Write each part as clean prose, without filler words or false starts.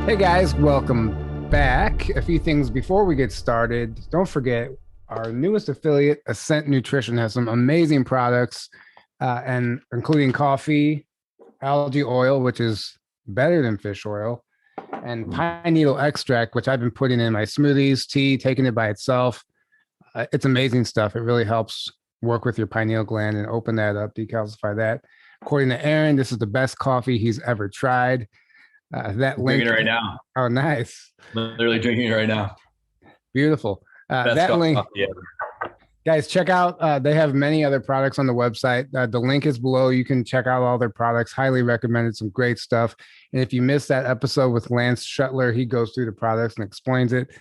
Hey guys, welcome back. A few things before we get started. Don't forget our newest affiliate, Ascent Nutrition, has some amazing products, and including coffee, algae oil, which is better than fish oil, and pine needle extract, which I've been putting in my smoothies, tea, taking it by itself. It's amazing stuff. It really helps work with your pineal gland and open that up, decalcify that. According to Aaron, this is the best coffee he's ever tried. That I'm link. drinking it right now. Oh, nice. Literally drinking it right now. Beautiful. Best That link, coffee ever. guys, check out. They have many other products on the website. The link is below. You can check out all their products. Highly recommended. Some great stuff. And if you missed that episode with Lance Shuttler, he goes through the products and explains it.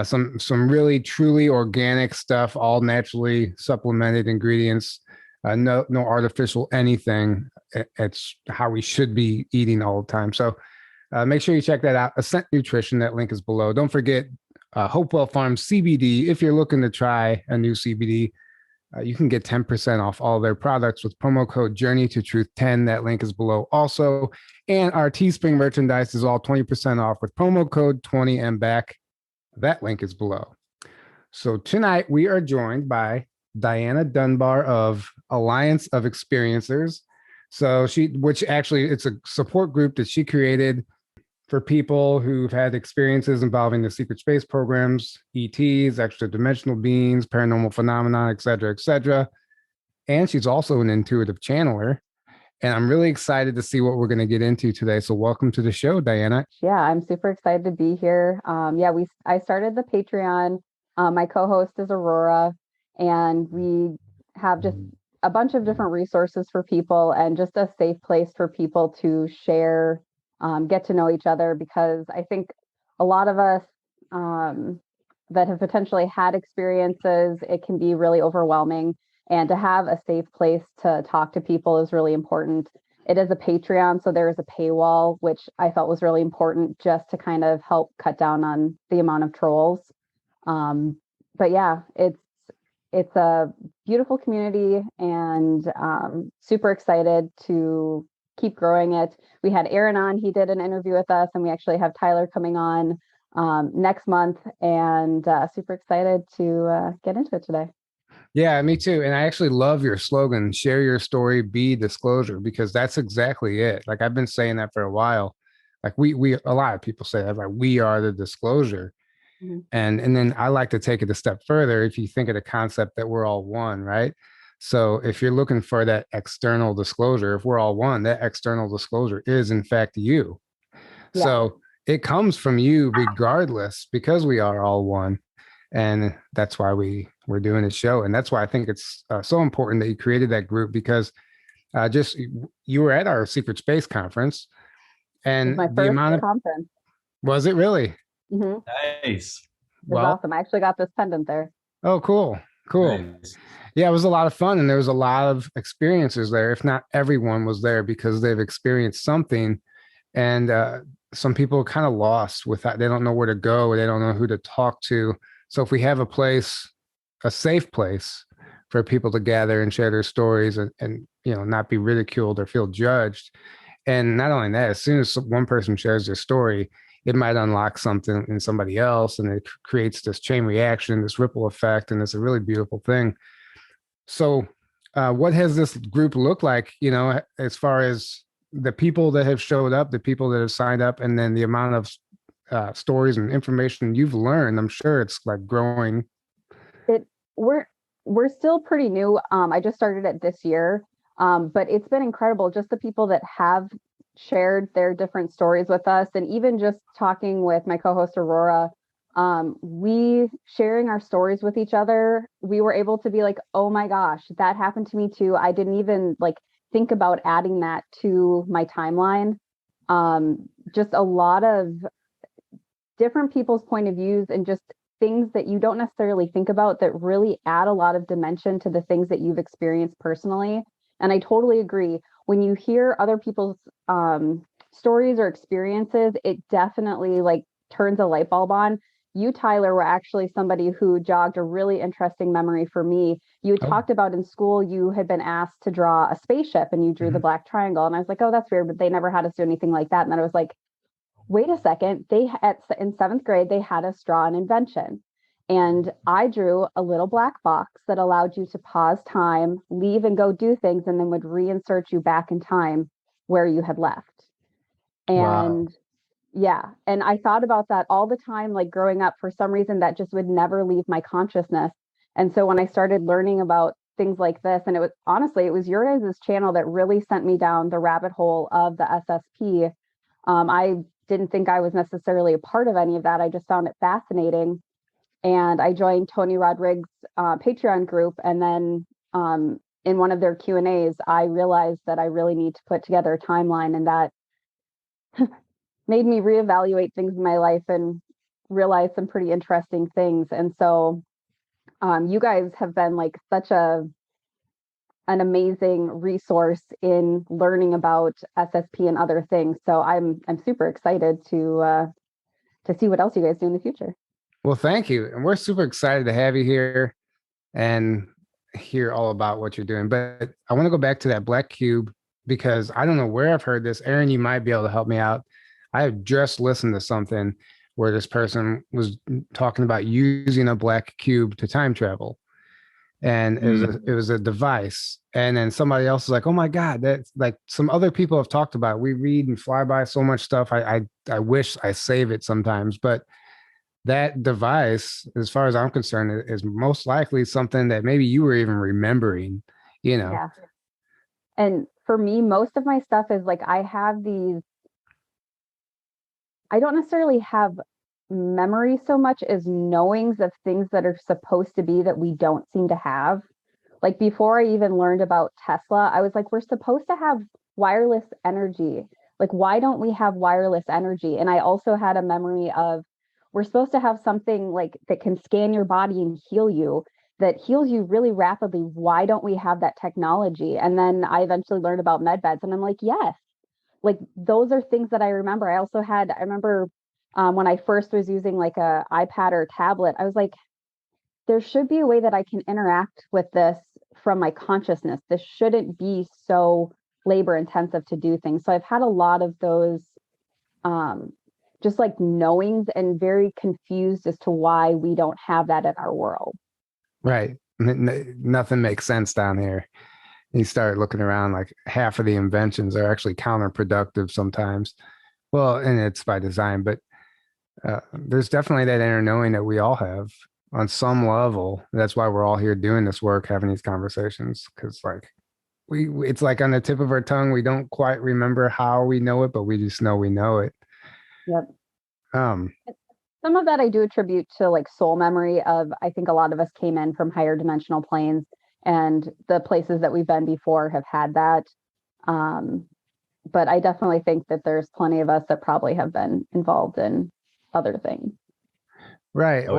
Some really truly organic stuff, all naturally supplemented ingredients. No artificial anything. It's how we should be eating all the time. So make sure you check that out. Ascent Nutrition. That link is below. Don't forget Hopewell Farms CBD. If you're looking to try a new CBD, you can get 10% off all their products with promo code Journey to Truth 10. That link is below also. And our Teespring merchandise is all 20% off with promo code 20 and back. That link is below. So tonight we are joined by Diana Dunbar of Alliance of Experiencers. So which actually it's a support group that she created for people who've had experiences involving the secret space programs, ETs, extra-dimensional beings, paranormal phenomena, et cetera, et cetera. And she's also an intuitive channeler. And I'm really excited to see what we're going to get into today. So welcome to the show, Diana. Yeah, I'm super excited to be here. I started the Patreon. My co-host is Aurora, and we have just a bunch of different resources for people and just a safe place for people to share, get to know each other, because I think a lot of us that have potentially had experiences, it can be really overwhelming. And to have a safe place to talk to people is really important. It is a Patreon, so there is a paywall, which I felt was really important just to kind of help cut down on the amount of trolls. But yeah, it's a beautiful community, and super excited to keep growing it. We had Aaron on, he did an interview with us, and we actually have Tyler coming on next month, and super excited to get into it today. Yeah, me too. And I actually love your slogan, share your story, be disclosure, because that's exactly it. Like I've been saying that for a while. Like we a lot of people say that, like we are the disclosure. Mm-hmm. And then I like to take it a step further. If you think of the concept that we're all one, right? So if you're looking for that external disclosure, if we're all one, that external disclosure is in fact you. Yeah. So it comes from you regardless, because we are all one. And that's why we're doing this show. And that's why I think it's so important that you created that group, because you were at our secret space conference, and my first conference. Was it really? Mm-hmm. Nice. It was awesome. I actually got this pendant there. Oh, cool. Nice. Yeah, it was a lot of fun, and there was a lot of experiences there. If not everyone was there, because they've experienced something, and some people are kind of lost with that. They don't know where to go. They don't know who to talk to. So if we have a safe place for people to gather and share their stories, and not be ridiculed or feel judged. And not only that, as soon as one person shares their story, it might unlock something in somebody else, and it creates this chain reaction, this ripple effect, and it's a really beautiful thing. So what has this group looked like, as far as the people that have showed up, the people that have signed up, and then the amount of stories and information you've learned? I'm sure it's like growing. We're still pretty new. I just started it this year, but it's been incredible. Just the people that have shared their different stories with us, and even just talking with my co-host Aurora, we sharing our stories with each other, we were able to be like, oh my gosh, that happened to me too. I didn't even think about adding that to my timeline. Just a lot of different people's point of views, and just things that you don't necessarily think about that really add a lot of dimension to the things that you've experienced personally. And I totally agree. When you hear other people's stories or experiences, it definitely turns a light bulb on. You, Tyler, were actually somebody who jogged a really interesting memory for me. You had talked about in school, you had been asked to draw a spaceship, and you drew the black triangle. And I was like, oh, that's weird, but they never had us do anything like that. And then I was like, wait a second, in seventh grade, they had us draw an invention. And I drew a little black box that allowed you to pause time, leave and go do things, and then would reinsert you back in time where you had left. Wow. And yeah, and I thought about that all the time, like growing up. For some reason, that just would never leave my consciousness. And so when I started learning about things like this, and it was honestly, it was your guys' channel that really sent me down the rabbit hole of the SSP. I didn't think I was necessarily a part of any of that. I just found it fascinating. And I joined Tony Rodriguez's Patreon group. And then in one of their Q&As, I realized that I really need to put together a timeline, and that made me reevaluate things in my life and realize some pretty interesting things. And so you guys have been like such an amazing resource in learning about SSP and other things. So I'm super excited to see what else you guys do in the future. Well, thank you. And we're super excited to have you here and hear all about what you're doing. But I want to go back to that black cube because I don't know where I've heard this. Aaron, you might be able to help me out. I have just listened to something where this person was talking about using a black cube to time travel. And it was a device. And then somebody else was like, oh my God, that's like some other people have talked about it. We read and fly by so much stuff. I wish I save it sometimes, but that device, as far as I'm concerned, is most likely something that maybe you were even remembering, you know. Yeah. And for me, most of my stuff is like I don't necessarily have memory so much as knowings of things that are supposed to be that we don't seem to have. Like before I even learned about Tesla, I was like, we're supposed to have wireless energy. Like, why don't we have wireless energy? And I also had a memory of we're supposed to have something like that can scan your body and heal you, that heals you really rapidly. Why don't we have that technology? And then I eventually learned about med beds, and I'm like, yes, like those are things that I remember. I remember when I first was using like a iPad or tablet, I was like, there should be a way that I can interact with this from my consciousness. This shouldn't be so labor intensive to do things. So I've had a lot of those just like knowings, and very confused as to why we don't have that in our world. Right. Nothing makes sense down here. You start looking around, like half of the inventions are actually counterproductive sometimes. Well, and it's by design, but there's definitely that inner knowing that we all have on some level. That's why we're all here doing this work, having these conversations, because like it's like on the tip of our tongue. We don't quite remember how we know it, but we just know we know it. Yep. Um, Some of that I do attribute to like soul memory of, I think a lot of us came in from higher dimensional planes, and the places that we've been before have had that. But I definitely think that there's plenty of us that probably have been involved in other things. right. Oh,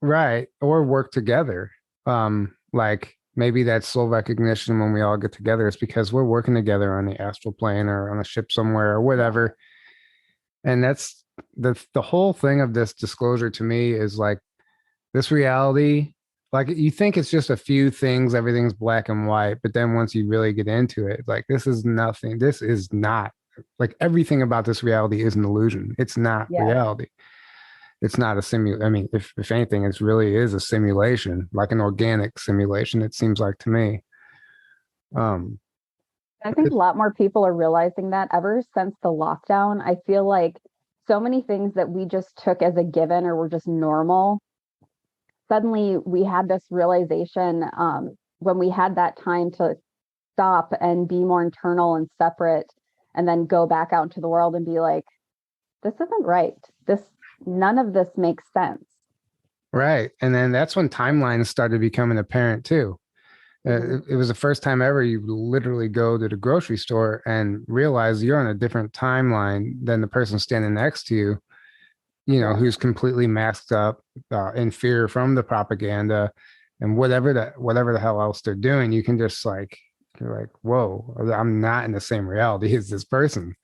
yeah. Or work together. Like maybe that soul recognition when we all get together is because we're working together on the astral plane or on a ship somewhere or whatever. And that's the whole thing of this disclosure to me is like this reality. Like you think it's just a few things, everything's black and white, but then once you really get into it, like this is nothing. This is not like everything about this reality is an illusion. It's not Yeah. reality. It's not a simulation. I mean, if anything, it really is a simulation, like an organic simulation, it seems like to me. I think a lot more people are realizing that ever since the lockdown. I feel like so many things that we just took as a given or were just normal, suddenly we had this realization when we had that time to stop and be more internal and separate, and then go back out into the world and be like, this isn't right. None of this makes sense. Right. And then that's when timelines started becoming apparent too. It was the first time ever you literally go to the grocery store and realize you're on a different timeline than the person standing next to you, Yeah. who's completely masked up in fear from the propaganda and whatever the hell else they're doing. You can just like, you're like, whoa, I'm not in the same reality as this person.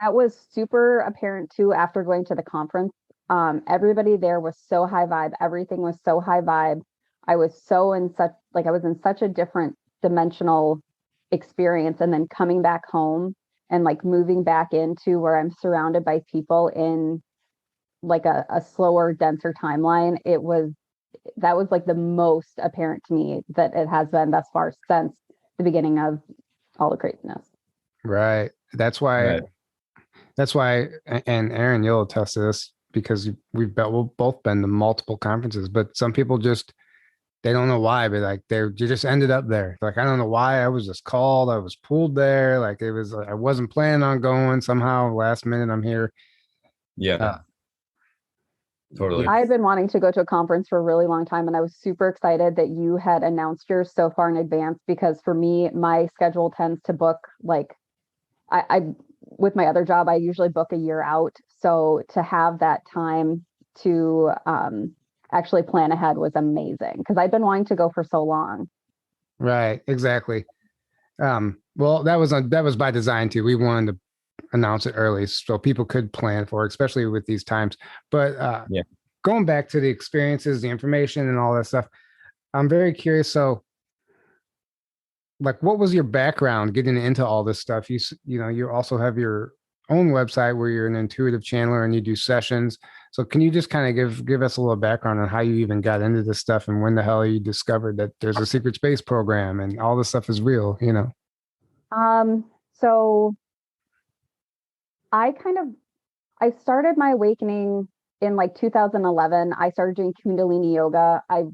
That was super apparent too after going to the conference. Everybody there was so high vibe. Everything was so high vibe. I was in such a different dimensional experience. And then coming back home and like moving back into where I'm surrounded by people in like a slower, denser timeline, that was like the most apparent to me that it has been thus far since the beginning of all the craziness. Right. That's why, Right. and Aaron, you'll attest to this because we've both been to multiple conferences, but some people just, they don't know why, but like you just ended up there. Like, I don't know why, I was just called, I was pulled there. Like it was, I wasn't planning on going, somehow last minute I'm here. Yeah. Totally. I had been wanting to go to a conference for a really long time, and I was super excited that you had announced yours so far in advance, because for me, my schedule tends to book like I with my other job, I usually book a year out. So to have that time to actually plan ahead was amazing, because I'd been wanting to go for so long. Right, exactly. Well, that was by design too. We wanted to announce it early so people could plan for it, especially with these times. But Yeah. going back to the experiences, the information, and all that stuff, I'm very curious. So, like, what was your background getting into all this stuff? You also have your own website where you're an intuitive channeler and you do sessions. So, can you just kind of give us a little background on how you even got into this stuff and when the hell you discovered that there's a secret space program and all this stuff is real? So I started my awakening in like 2011. I started doing Kundalini yoga. I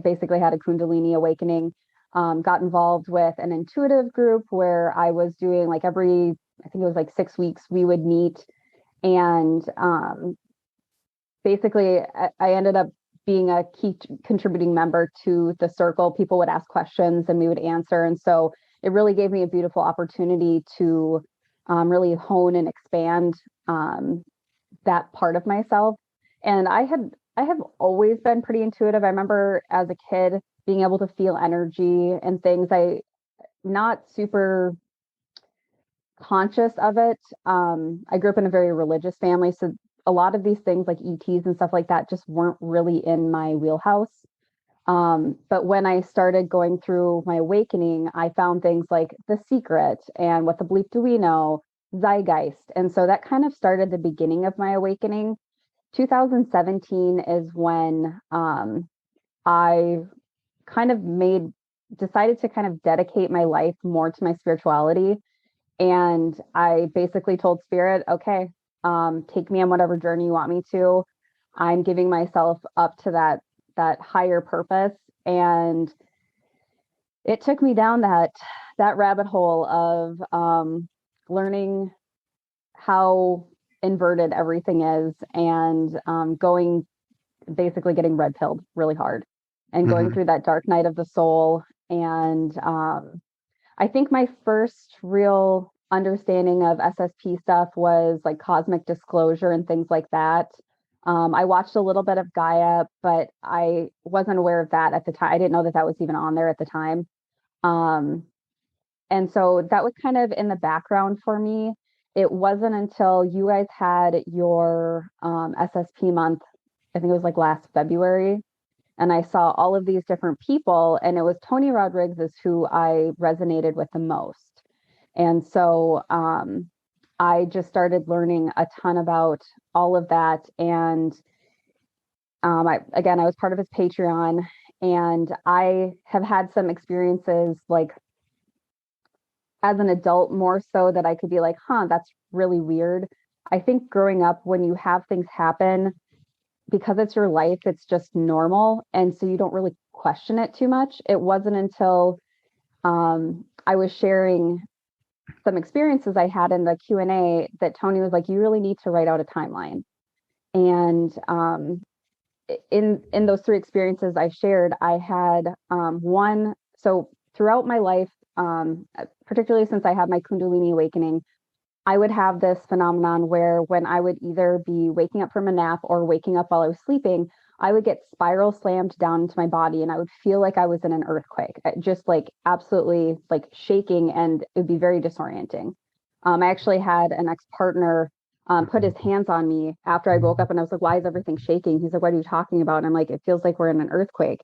basically had a Kundalini awakening. Got involved with an intuitive group where I was doing like I think it was like 6 weeks we would meet, and basically I ended up being a key contributing member to the circle. People would ask questions and we would answer, and so it really gave me a beautiful opportunity to really hone and expand that part of myself. And I have always been pretty intuitive. I remember as a kid being able to feel energy and things. Not super conscious of it. I grew up in a very religious family, so a lot of these things like ETs and stuff like that just weren't really in my wheelhouse. But when I started going through my awakening, I found things like The Secret and What the Bleep Do We Know, Zeitgeist. And so that kind of started the beginning of my awakening. 2017 is when I kind of decided to kind of dedicate my life more to my spirituality. And I basically told Spirit, okay, take me on whatever journey you want me to. I'm giving myself up to that higher purpose. And it took me down that rabbit hole of learning how inverted everything is, and basically getting red pilled really hard and going through that dark night of the soul. And I think my first real understanding of SSP stuff was like cosmic disclosure and things like that. I watched a little bit of Gaia, but I wasn't aware of that at the time. I didn't know that was even on there at the time. And so that was kind of in the background for me. It wasn't until you guys had your SSP month, I think it was like last February, and I saw all of these different people, and it was Tony Rodriguez is who I resonated with the most. And so I just started learning a ton about all of that. And I was part of his Patreon, and I have had some experiences like as an adult, more so that I could be like, that's really weird. I think growing up, when you have things happen, because it's your life, it's just normal. And so you don't really question it too much. It wasn't until I was sharing some experiences I had in the Q&A that Tony was like, you really need to write out a timeline. And in those 3 experiences I shared, I had one. So throughout my life, particularly since I had my Kundalini awakening, I would have this phenomenon where when I would either be waking up from a nap or waking up while I was sleeping, I would get spiral slammed down into my body, and I would feel like I was in an earthquake, just like absolutely like shaking, and it would be very disorienting. I actually had an ex-partner put his hands on me after I woke up, and I was like, why is everything shaking? He's like, what are you talking about? And I'm like, it feels like we're in an earthquake.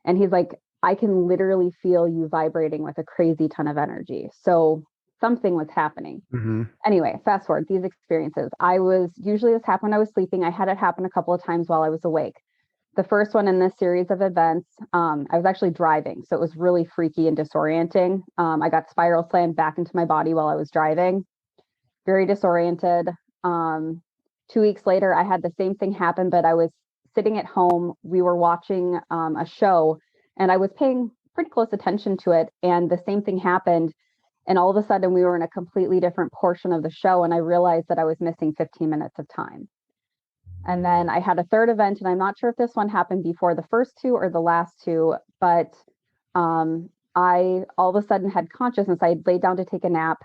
And he's like, I can literally feel you vibrating with a crazy ton of energy. So something was happening. Mm-hmm. Anyway, fast forward these experiences. Usually this happened when I was sleeping. I had it happen a couple of times while I was awake. The first one in this series of events, I was actually driving. So it was really freaky and disorienting. I got spiral slammed back into my body while I was driving. Very disoriented. 2 weeks later, I had the same thing happen, but I was sitting at home. We were watching a show and I was paying pretty close attention to it. And the same thing happened. And all of a sudden, we were in a completely different portion of the show. And I realized that I was missing 15 minutes of time. And then I had a third event, and I'm not sure if this one happened before the first two or the last two, but I all of a sudden had consciousness. I laid down to take a nap,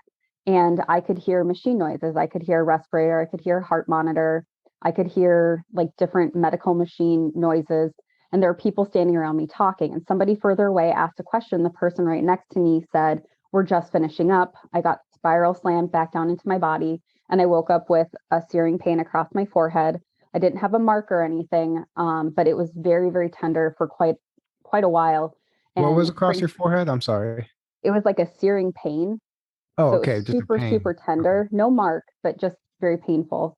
and I could hear machine noises. I could hear a respirator. I could hear a heart monitor. I could hear like different medical machine noises. And there were people standing around me talking. And somebody further away asked a question. The person right next to me said, "We're just finishing up." I got spiral slammed back down into my body, and I woke up with a searing pain across my forehead. I didn't have a mark or anything, but it was very, very tender for quite a while. And what was across your forehead? I'm sorry. It was like a searing pain. Oh, so okay. It was super, super tender. Okay. No mark, but just very painful.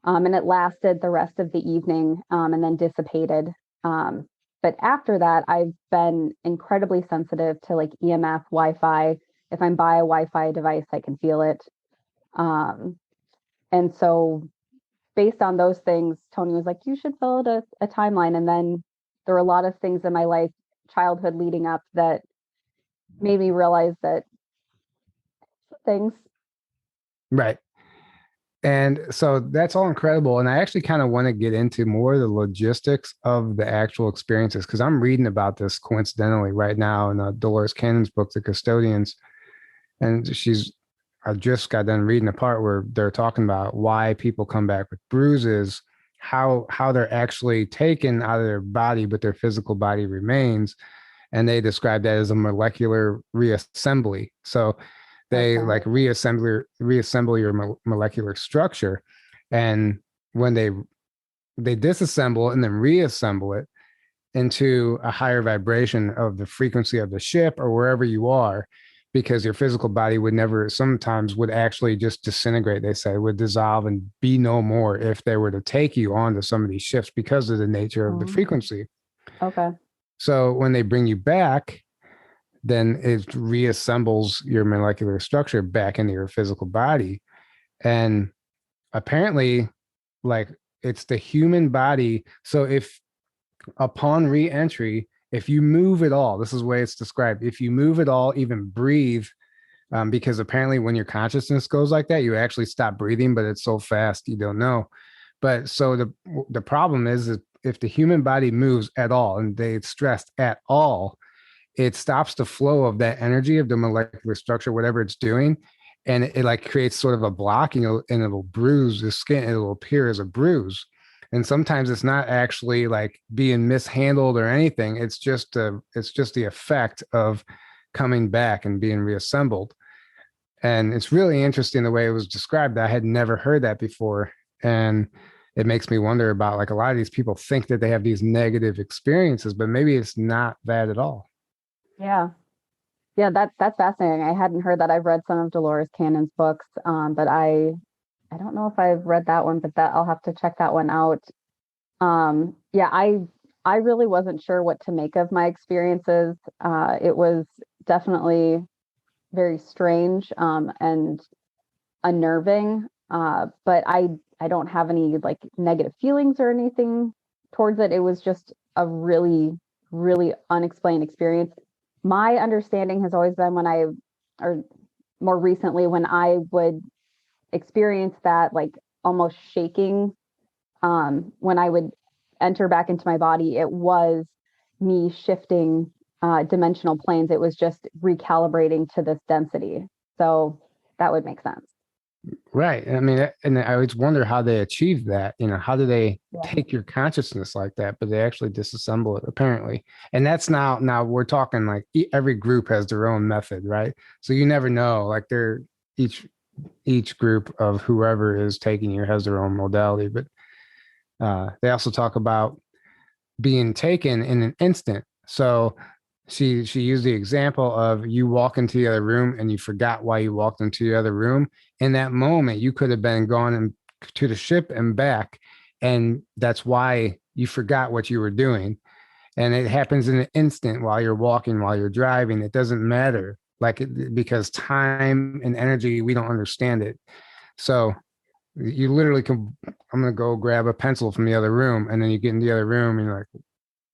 And it lasted the rest of the evening and then dissipated. But after that, I've been incredibly sensitive to like EMF, Wi-Fi. If I'm by a Wi-Fi device, I can feel it. And so based on those things, Tony was like, you should fill out a timeline. And then there were a lot of things in my life, childhood leading up, that made me realize that things. Right. And so that's all incredible. And I actually kind of want to get into more of the logistics of the actual experiences, because I'm reading about this coincidentally right now in Dolores Cannon's book, The Custodians. And I just got done reading a part where they're talking about why people come back with bruises, how they're actually taken out of their body, but their physical body remains. And they describe that as a molecular reassembly. So they like reassemble your molecular structure. And when they disassemble and then reassemble it into a higher vibration of the frequency of the ship or wherever you are, because your physical body sometimes would actually just disintegrate. They say would dissolve and be no more if they were to take you onto some of these ships because of the nature of the frequency. Okay. So when they bring you back, then it reassembles your molecular structure back into your physical body. And apparently, like, it's the human body. So if upon re-entry, if you move at all, this is the way it's described, if you move at all, even breathe, because apparently when your consciousness goes like that, you actually stop breathing, but it's so fast you don't know. But so the problem is if the human body moves at all, and they stressed at all, it stops the flow of that energy of the molecular structure, whatever it's doing. And it like creates sort of a block, and it'll bruise the skin. It'll appear as a bruise. And sometimes it's not actually like being mishandled or anything. It's just the effect of coming back and being reassembled. And it's really interesting the way it was described. I had never heard that before. And it makes me wonder about, like, a lot of these people think that they have these negative experiences, but maybe it's not that at all. Yeah. Yeah, that's fascinating. I hadn't heard that. I've read some of Dolores Cannon's books, but I don't know if I've read that one, but I'll have to check that one out. Yeah, I really wasn't sure what to make of my experiences. It was definitely very strange and unnerving. But I don't have any like negative feelings or anything towards it. It was just a really, really unexplained experience. My understanding has always been or more recently, when I would experience that like almost shaking, when I would enter back into my body, it was me shifting dimensional planes. It was just recalibrating to this density. So that would make sense. Right. I mean, and I always wonder how they achieve that. How do they take your consciousness like that? But they actually disassemble it, apparently. And that's now we're talking like every group has their own method, right? So you never know. Like each group of whoever is taking you has their own modality. But they also talk about being taken in an instant. So she used the example of you walk into the other room and you forgot why you walked into the other room. In that moment, you could have been gone to the ship and back, and that's why you forgot what you were doing. And it happens in an instant while you're walking, while you're driving. It doesn't matter, because time and energy, we don't understand it. So you literally can. I'm gonna go grab a pencil from the other room, and then you get in the other room, and you're like,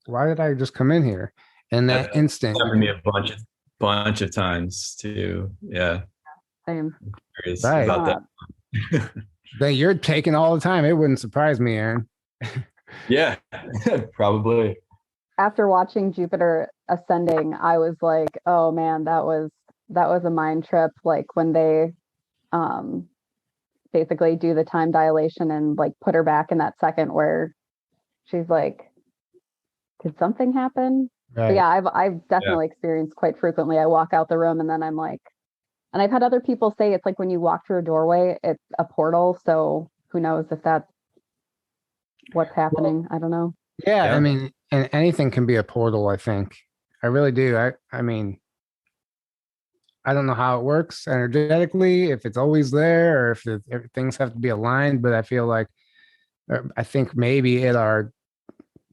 why did I just come in here? And that That's instant, happened to me a bunch of times too. Yeah. Same. Curious right? about that. That you're taking all the time. It wouldn't surprise me, Aaron. Yeah, probably. After watching Jupiter Ascending, I was like, oh man, that was a mind trip. Like when they um basically do the time dilation and like put her back in that second where she's like, did something happen? But Right. yeah, I've definitely experienced quite frequently. I walk out the room and then I'm like, and I've had other people say it's like when you walk through a doorway, it's a portal. So who knows if that's what's happening? I don't know. Yeah, I Yeah. mean, and anything can be a portal, I think. I really do. I mean, I don't know how it works energetically, if it's always there or if things have to be aligned, but I feel like I think maybe at our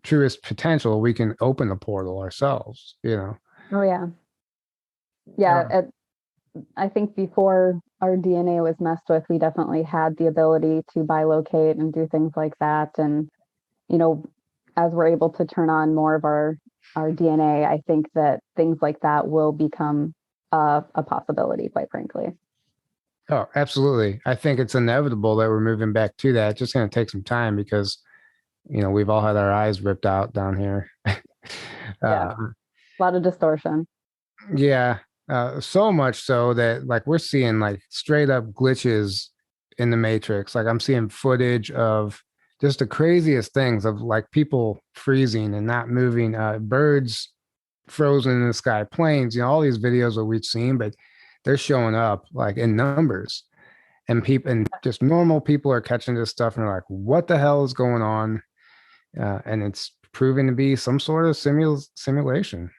truest potential, we can open the portal ourselves, you know. Oh yeah. Yeah, Um, I think before our DNA was messed with, we definitely had the ability to bilocate and do things like that. And, you know, as we're able to turn on more of our DNA, I think that things like that will become a possibility, quite frankly. oh, absolutely. I think it's inevitable that we're moving back to that. It's just going to take some time because, we've all had our eyes ripped out down here. Yeah, uh, a lot of distortion. Yeah, so much so that like we're seeing like straight up glitches in the Matrix. Like I'm seeing footage of just the craziest things of like people freezing and not moving, birds frozen in the sky, planes, all these videos that we've seen, but they're showing up like in numbers. And people and just normal people are catching this stuff and they're like, what the hell is going on? And it's proving to be some sort of simulation.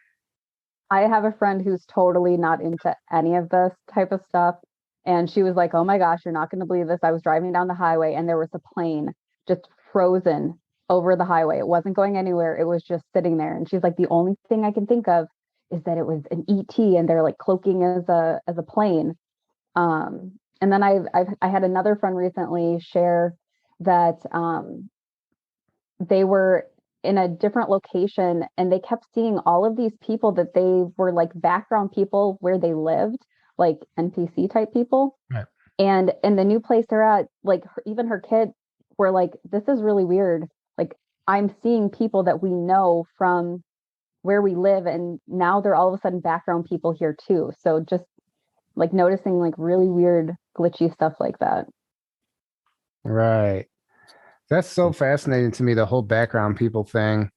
I have a friend who's totally not into any of this type of stuff. And she was like, oh my gosh, you're not going to believe this. I was driving down the highway and there was a plane just frozen over the highway. It wasn't going anywhere. It was just sitting there. And she's like, the only thing I can think of is that it was an ET and they're like cloaking as a plane. And then I had another friend recently share that they were in a different location and they kept seeing all of these people that they were like background people where they lived, like NPC type people. Right. And in the new place they're at, like even her kids were like, this is really weird. Like I'm seeing people that we know from where we live, and now they're all of a sudden background people here too. So just like noticing like really weird, glitchy stuff like that. Right. That's so fascinating to me, the whole background people thing.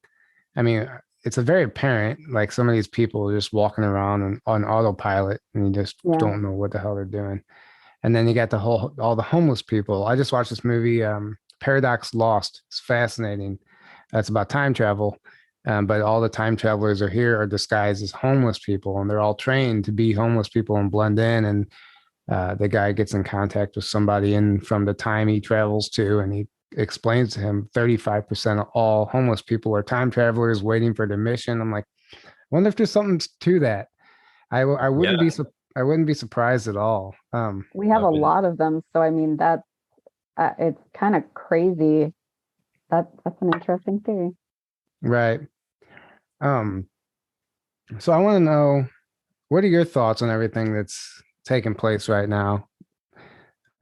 I mean, it's a very apparent, like some of these people are just walking around on autopilot and you just Yeah. don't know what the hell they're doing. And then you got all the homeless people. I just watched this movie, Paradox Lost. It's fascinating. It's about time travel. But all the time travelers are here are disguised as homeless people, and they're all trained to be homeless people and blend in. And the guy gets in contact with somebody in from the time he travels to, and he explains to him 35% of all homeless people are time travelers waiting for their mission. I'm like, I wonder if there's something to that. I Yeah. I wouldn't be surprised at all. We have a lot of them. So I mean that's it's kind of crazy. That's an interesting theory. Right. Um, so I want to know, what are your thoughts on everything that's taking place right now?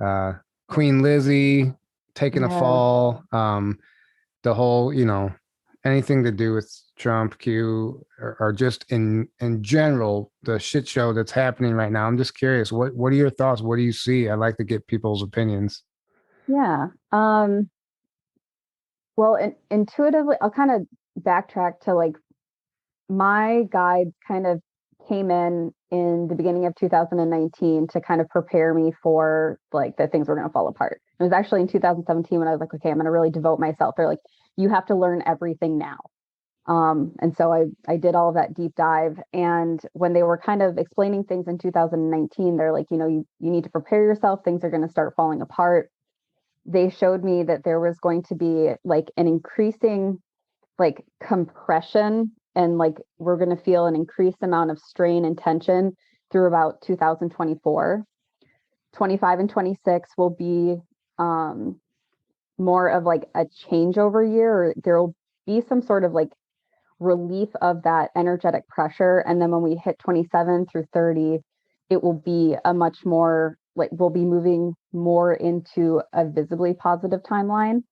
Uh, Queen Lizzy taking a Yeah. fall. The whole, anything to do with Trump, Q, or just in general, the shit show that's happening right now. I'm just curious, what are your thoughts? What do you see? I'd like to get people's opinions. Yeah. Well, intuitively, I'll kind of backtrack to like my guide kind of came in the beginning of 2019 to kind of prepare me for like that things were going to fall apart. It was actually in 2017 when I was like, okay, I'm going to really devote myself. They're like, you have to learn everything now. And so I did all of that deep dive. And when they were kind of explaining things in 2019, they're like, you need to prepare yourself. Things are going to start falling apart. They showed me that there was going to be like an increasing like compression, and like we're going to feel an increased amount of strain and tension through about 2024. 25 and 26 will be more of like a changeover year, or there will be some sort of like relief of that energetic pressure. And then when we hit 27 through 30, it will be a much more like we'll be moving more into a visibly positive timeline.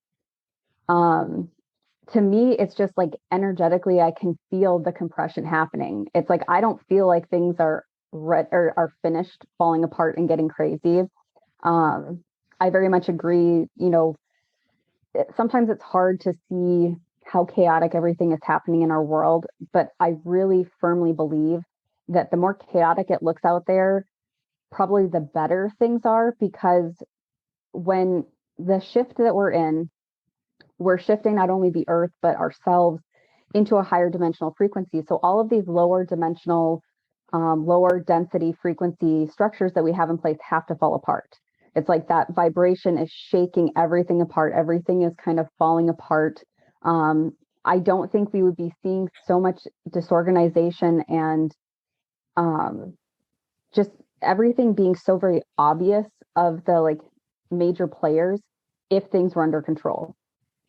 To me, it's just like energetically, I can feel the compression happening. It's like I don't feel like things are are finished falling apart and getting crazy. I very much agree. Sometimes it's hard to see how chaotic everything is happening in our world, but I really firmly believe that the more chaotic it looks out there, probably the better things are, because when the shift that we're shifting not only the earth, but ourselves into a higher dimensional frequency. So all of these lower dimensional, lower density frequency structures that we have in place have to fall apart. It's like that vibration is shaking everything apart. Everything is kind of falling apart. I don't think we would be seeing so much disorganization and just everything being so very obvious of the like major players if things were under control.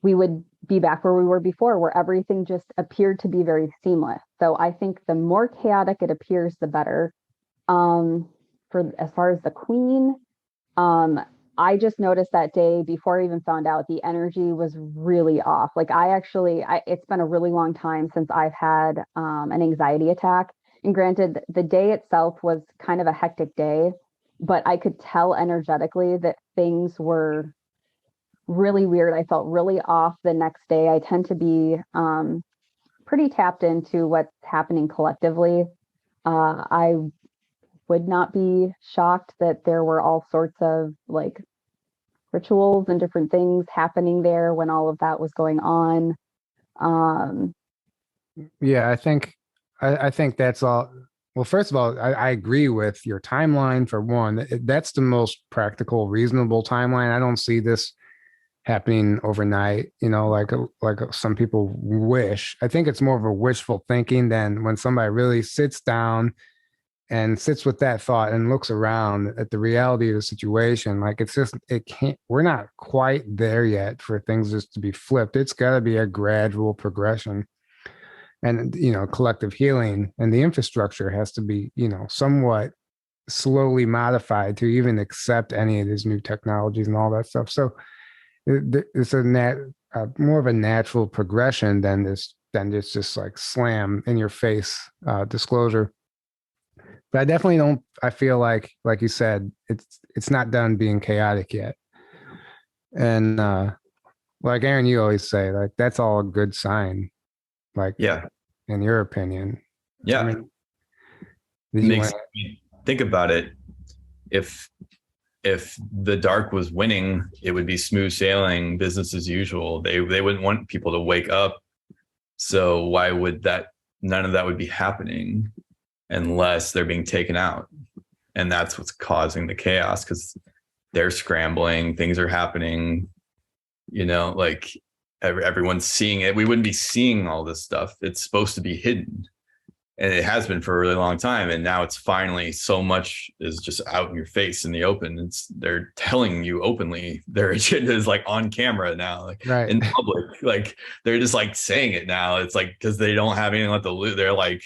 We would be back where we were before, where everything just appeared to be very seamless. So I think the more chaotic it appears, the better. For as far as the queen, I just noticed that day before I even found out the energy was really off. Like it's been a really long time since I've had an anxiety attack. And granted, the day itself was kind of a hectic day, but I could tell energetically that things were really weird. I felt really off the next day. I tend to be pretty tapped into what's happening collectively. I would not be shocked that there were all sorts of like rituals and different things happening there when all of that was going on. Yeah, I think that's all. Well, first of all, I agree with your timeline for one. That's the most practical, reasonable timeline. I don't see this happening overnight, like some people wish. I think it's more of a wishful thinking than when somebody really sits down and sits with that thought and looks around at the reality of the situation. Like we're not quite there yet for things just to be flipped. It's got to be a gradual progression, and collective healing, and the infrastructure has to be somewhat slowly modified to even accept any of these new technologies and all that stuff. So it's more of a natural progression than it's just like slam in your face disclosure. But I definitely don't. I feel like you said, it's not done being chaotic yet. And like Aaron, you always say, like that's all a good sign. Like, yeah, in your opinion, yeah. I mean, Think about it. If the dark was winning, it would be smooth sailing, business as usual. They wouldn't want people to wake up. So why would that? None of that would be happening unless they're being taken out. And that's what's causing the chaos, because they're scrambling, things are happening, like everyone's seeing it. We wouldn't be seeing all this stuff. It's supposed to be hidden. And it has been for a really long time. And now it's finally so much is just out in your face in the open. They're telling you openly. Their agenda is like on camera now, like right. in public. Like they're just like saying it now. It's like, because they don't have anything left to lose. They're like,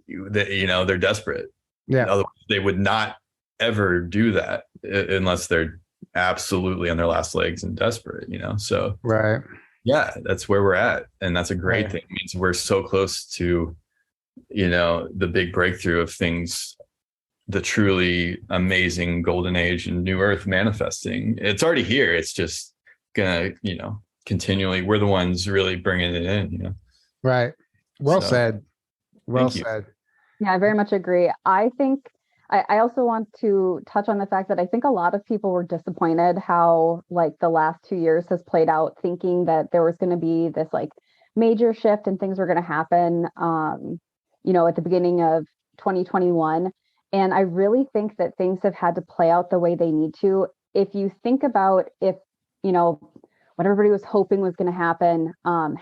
they're desperate. Yeah. Otherwise, they would not ever do that unless they're absolutely on their last legs and desperate, So right. Yeah, that's where we're at. And that's a great thing. It means we're so close to, the big breakthrough of things, the truly amazing golden age and new earth manifesting. It's already here. It's just gonna, continually, we're the ones really bringing it in, Right. Well said. Well said. Yeah, I very much agree. I think I also want to touch on the fact that I think a lot of people were disappointed how like the last 2 years has played out, thinking that there was going to be this like major shift and things were going to happen, you know, at the beginning of 2021. And I really think that things have had to play out the way they need to. If you think about if, you know, what everybody was hoping was going to happen,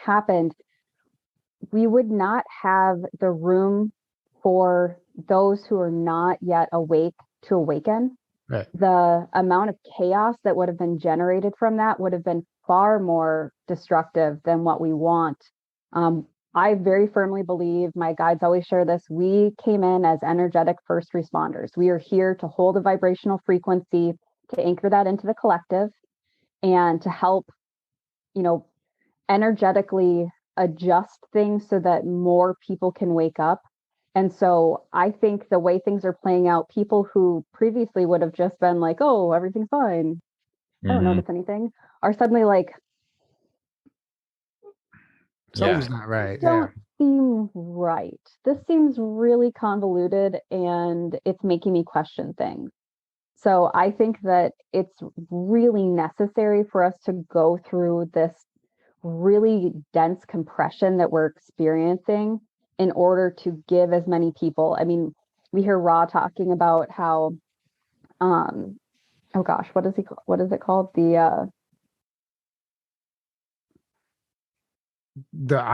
happened, we would not have the room for those who are not yet awake to awaken. Right. The amount of chaos that would have been generated from that would have been far more destructive than what we want. I very firmly believe, my guides always share this, we came in as energetic first responders. We are here to hold a vibrational frequency, to anchor that into the collective, and to help, you know, energetically adjust things so that more people can wake up. And so I think the way things are playing out, people who previously would have just been like, oh, everything's fine, I don't notice anything, are suddenly like, something's not right. Don't seem right. This seems really convoluted and it's making me question things. So I think that it's really necessary for us to go through this really dense compression that we're experiencing in order to give as many people. I mean, we hear Ra talking about how, oh gosh, what is it called? I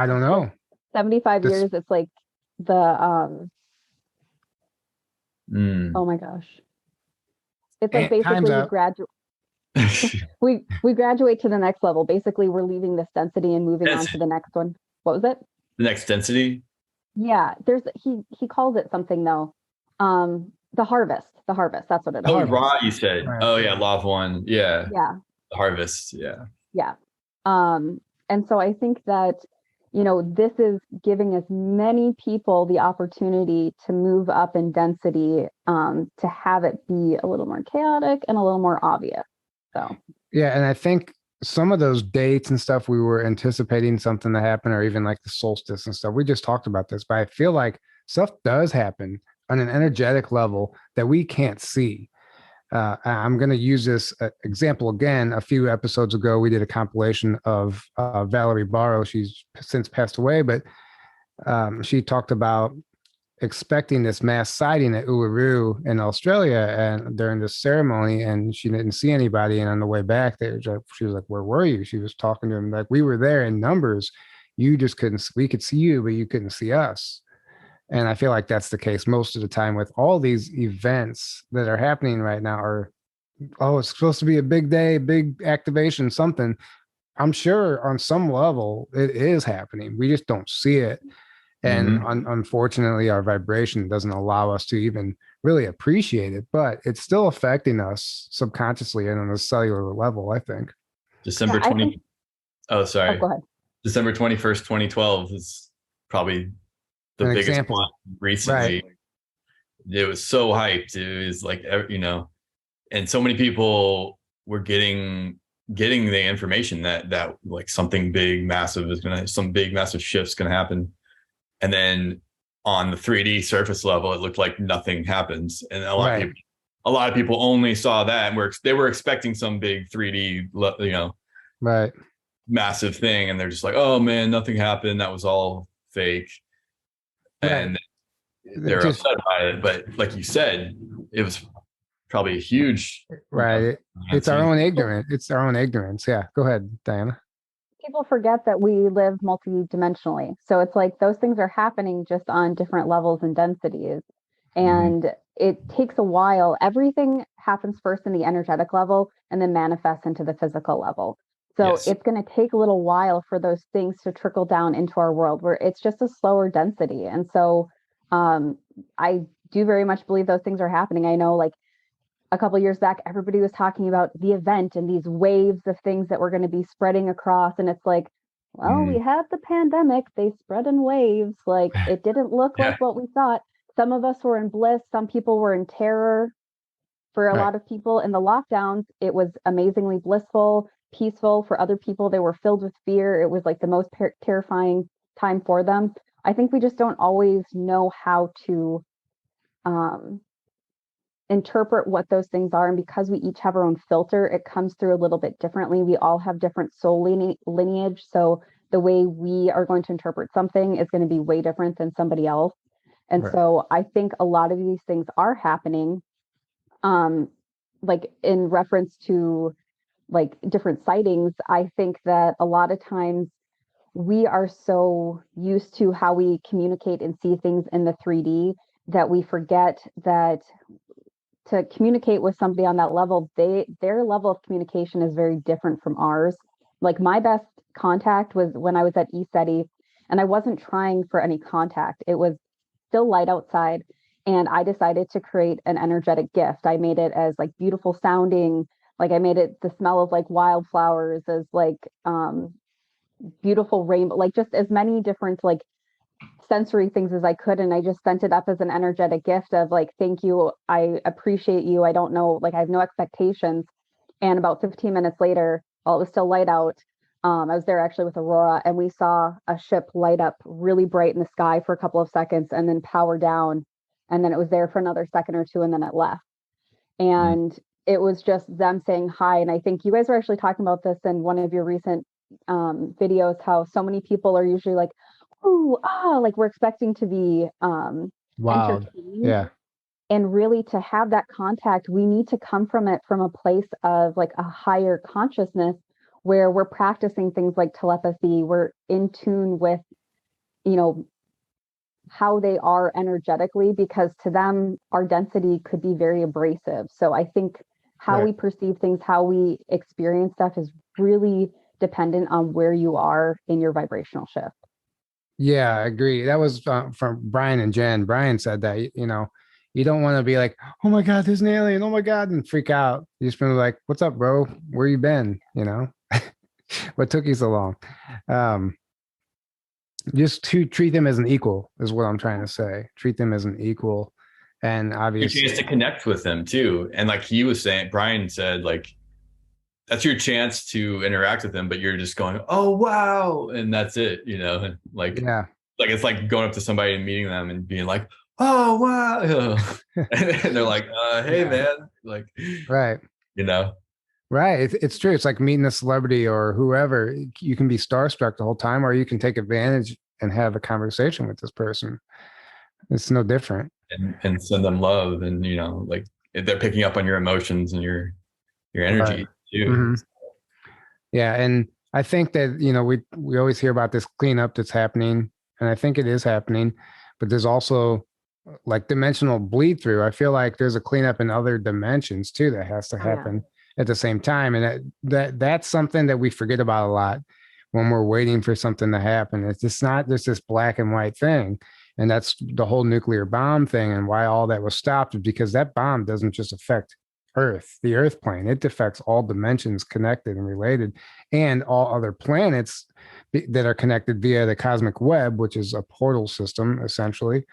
don't know. 75 years. It's like the, oh my gosh. It's like basically we graduate to the next level. Basically, we're leaving this density and moving on to the next one. What was it? The next density? Yeah, he calls it something though. The harvest. That's what it is. Oh, Ra, you said. Right. Oh yeah, Law of One. Yeah. Yeah. The harvest. Yeah. Yeah. And so I think that, you know, this is giving as many people the opportunity to move up in density, to have it be a little more chaotic and a little more obvious. So yeah, and I think some of those dates and stuff, we were anticipating something to happen, or even like the solstice and stuff. We just talked about this, but I feel like stuff does happen on an energetic level that we can't see. I'm going to use this example again. A few episodes ago, we did a compilation of Valerie Barrow. She's since passed away, but she talked about expecting this mass sighting at Uluru in Australia and during this ceremony, and she didn't see anybody. And on the way back there, she was like, where were you? She was talking to him like, we were there in numbers. You just couldn't, we could see you, but you couldn't see us. And I feel like that's the case most of the time with all these events that are happening right now. Or, oh, it's supposed to be a big day, big activation, something. I'm sure on some level it is happening. We just don't see it. And unfortunately, our vibration doesn't allow us to even really appreciate it, but it's still affecting us subconsciously and on a cellular level, I think. December 20. Oh, sorry. go ahead. December 21st, 2012 is probably the biggest example. one recently. Right. It was so hyped. It was like, you know, and so many people were getting the information that like something big, massive some big, massive shift's going to happen. And then on the 3D surface level, it looked like nothing happens. And a lot of people only saw that and they were expecting some big 3D, you know, massive thing. And they're just like, oh man, nothing happened. That was all fake. And they're upset by it. But like you said, it was probably a huge. Right. It's our own ignorance. It's our own ignorance. Yeah. Go ahead, Diana. People forget that we live multidimensionally. So it's like those things are happening just on different levels and densities. And it takes a while. Everything happens first in the energetic level and then manifests into the physical level. So it's going to take a little while for those things to trickle down into our world where it's just a slower density. And so I do very much believe those things are happening. I know like a couple of years back, everybody was talking about the event and these waves of things that were going to be spreading across. And it's like, well, we had the pandemic. They spread in waves. Like it didn't look like what we thought. Some of us were in bliss. Some people were in terror. For a lot of people in the lockdowns, it was amazingly blissful, peaceful. For other people, they were filled with fear. It was like the most terrifying time for them. I think we just don't always know how to interpret what those things are. And because we each have our own filter, it comes through a little bit differently. We all have different soul lineage. So the way we are going to interpret something is going to be way different than somebody else. And Right. so I think a lot of these things are happening, like in reference to like different sightings. I think that a lot of times we are so used to how we communicate and see things in the 3D that we forget that to communicate with somebody on that level, their level of communication is very different from ours. Like my best contact was when I was at ESETI, and I wasn't trying for any contact. It was still light outside, and I decided to create an energetic gift. I made it as like beautiful sounding, like I made it the smell of like wildflowers, as like beautiful rainbow, like just as many different like sensory things as I could. And I just sent it up as an energetic gift of like, thank you. I appreciate you. I don't know, like I have no expectations. And about 15 minutes later, while it was still light out, I was there actually with Aurora, and we saw a ship light up really bright in the sky for a couple of seconds and then power down. And then it was there for another second or two, and then it left. And it was just them saying hi. And I think you guys were actually talking about this in one of your recent videos, how so many people are usually like, like we're expecting to be Wow. entertained. Yeah. And really to have that contact, we need to come from it from a place of like a higher consciousness where we're practicing things like telepathy. We're in tune with, you know, how they are energetically, because to them, our density could be very abrasive. So I think how Right. we perceive things, how we experience stuff is really dependent on where you are in your vibrational shift. Yeah, I agree. That was from Brian and Jen. Brian said that, you know, you don't want to be like, oh my God, there's an alien. Oh my God, and freak out. You just been like, what's up, bro? Where you been? You know, what took you so long? Just to treat them as an equal is what I'm trying to say. Treat them as an equal. And Your obviously, chance to connect with them too. And like he was saying, Brian said, like, that's your chance to interact with them, but you're just going, oh, wow. And that's it, you know, like, yeah, like it's like going up to somebody and meeting them and being like, oh, wow. And they're like, hey, yeah. man, like, Right. you know, Right. It's true. It's like meeting a celebrity or whoever. You can be starstruck the whole time, or you can take advantage and have a conversation with this person. It's no different. and send them love. And, you know, like they're picking up on your emotions and your Right. energy too. Mhm. Yeah. And I think that, you know, we always hear about this cleanup that's happening, and I think it is happening, but there's also like dimensional bleed through. I feel like there's a cleanup in other dimensions too that has to Oh, yeah. happen at the same time. And that's something that we forget about a lot when we're waiting for something to happen. It's just not just this black and white thing. And that's the whole nuclear bomb thing, and why all that was stopped is because that bomb doesn't just affect Earth, the Earth plane. It affects all dimensions connected and related, and all other planets that are connected via the cosmic web, which is a portal system, essentially.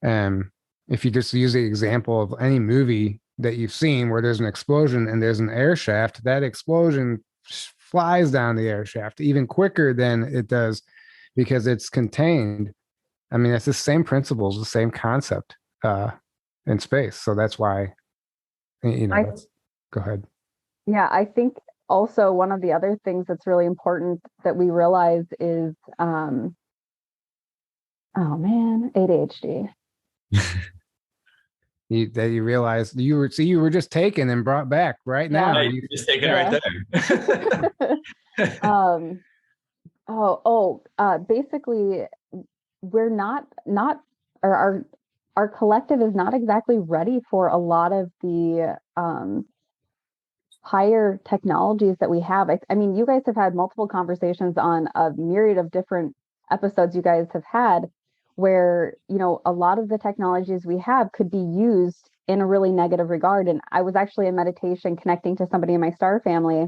And if you just use the example of any movie that you've seen where there's an explosion and there's an air shaft, that explosion flies down the air shaft even quicker than it does because it's contained. I mean, it's the same principles, the same concept in space. So that's why, you know, go ahead. Yeah, I think also one of the other things that's really important that we realize is, oh man, ADHD. That you realize you were just taken and brought back right now. Yeah, you just take it right there. Basically we're not or our collective is not exactly ready for a lot of the higher technologies that we have. I mean, you guys have had multiple conversations on a myriad of different episodes you guys have had where, you know, a lot of the technologies we have could be used in a really negative regard. And I was actually in meditation connecting to somebody in my star family,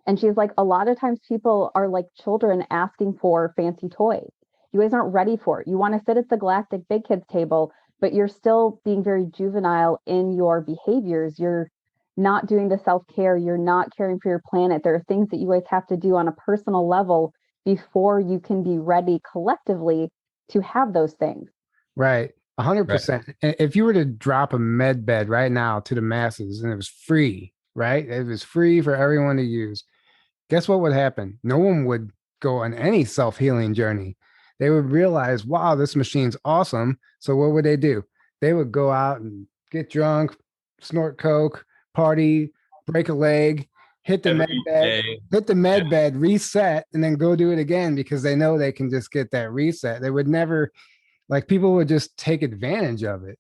and she's like, a lot of times people are like children asking for fancy toys. You guys aren't ready for it. You want to sit at the galactic big kids table, but you're still being very juvenile in your behaviors. You're not doing the self-care. You're not caring for your planet. There are things that you guys have to do on a personal level before you can be ready collectively to have those things. Right. 100%. If you were to drop a med bed right now to the masses and it was free, right? It was free for everyone to use. Guess what would happen? No one would go on any self-healing journey. They would realize, wow, this machine's awesome. So what would they do? They would go out and get drunk, snort coke, party, break a leg, hit the med bed, reset, and then go do it again because they know they can just get that reset. They would never, like, people would just take advantage of it,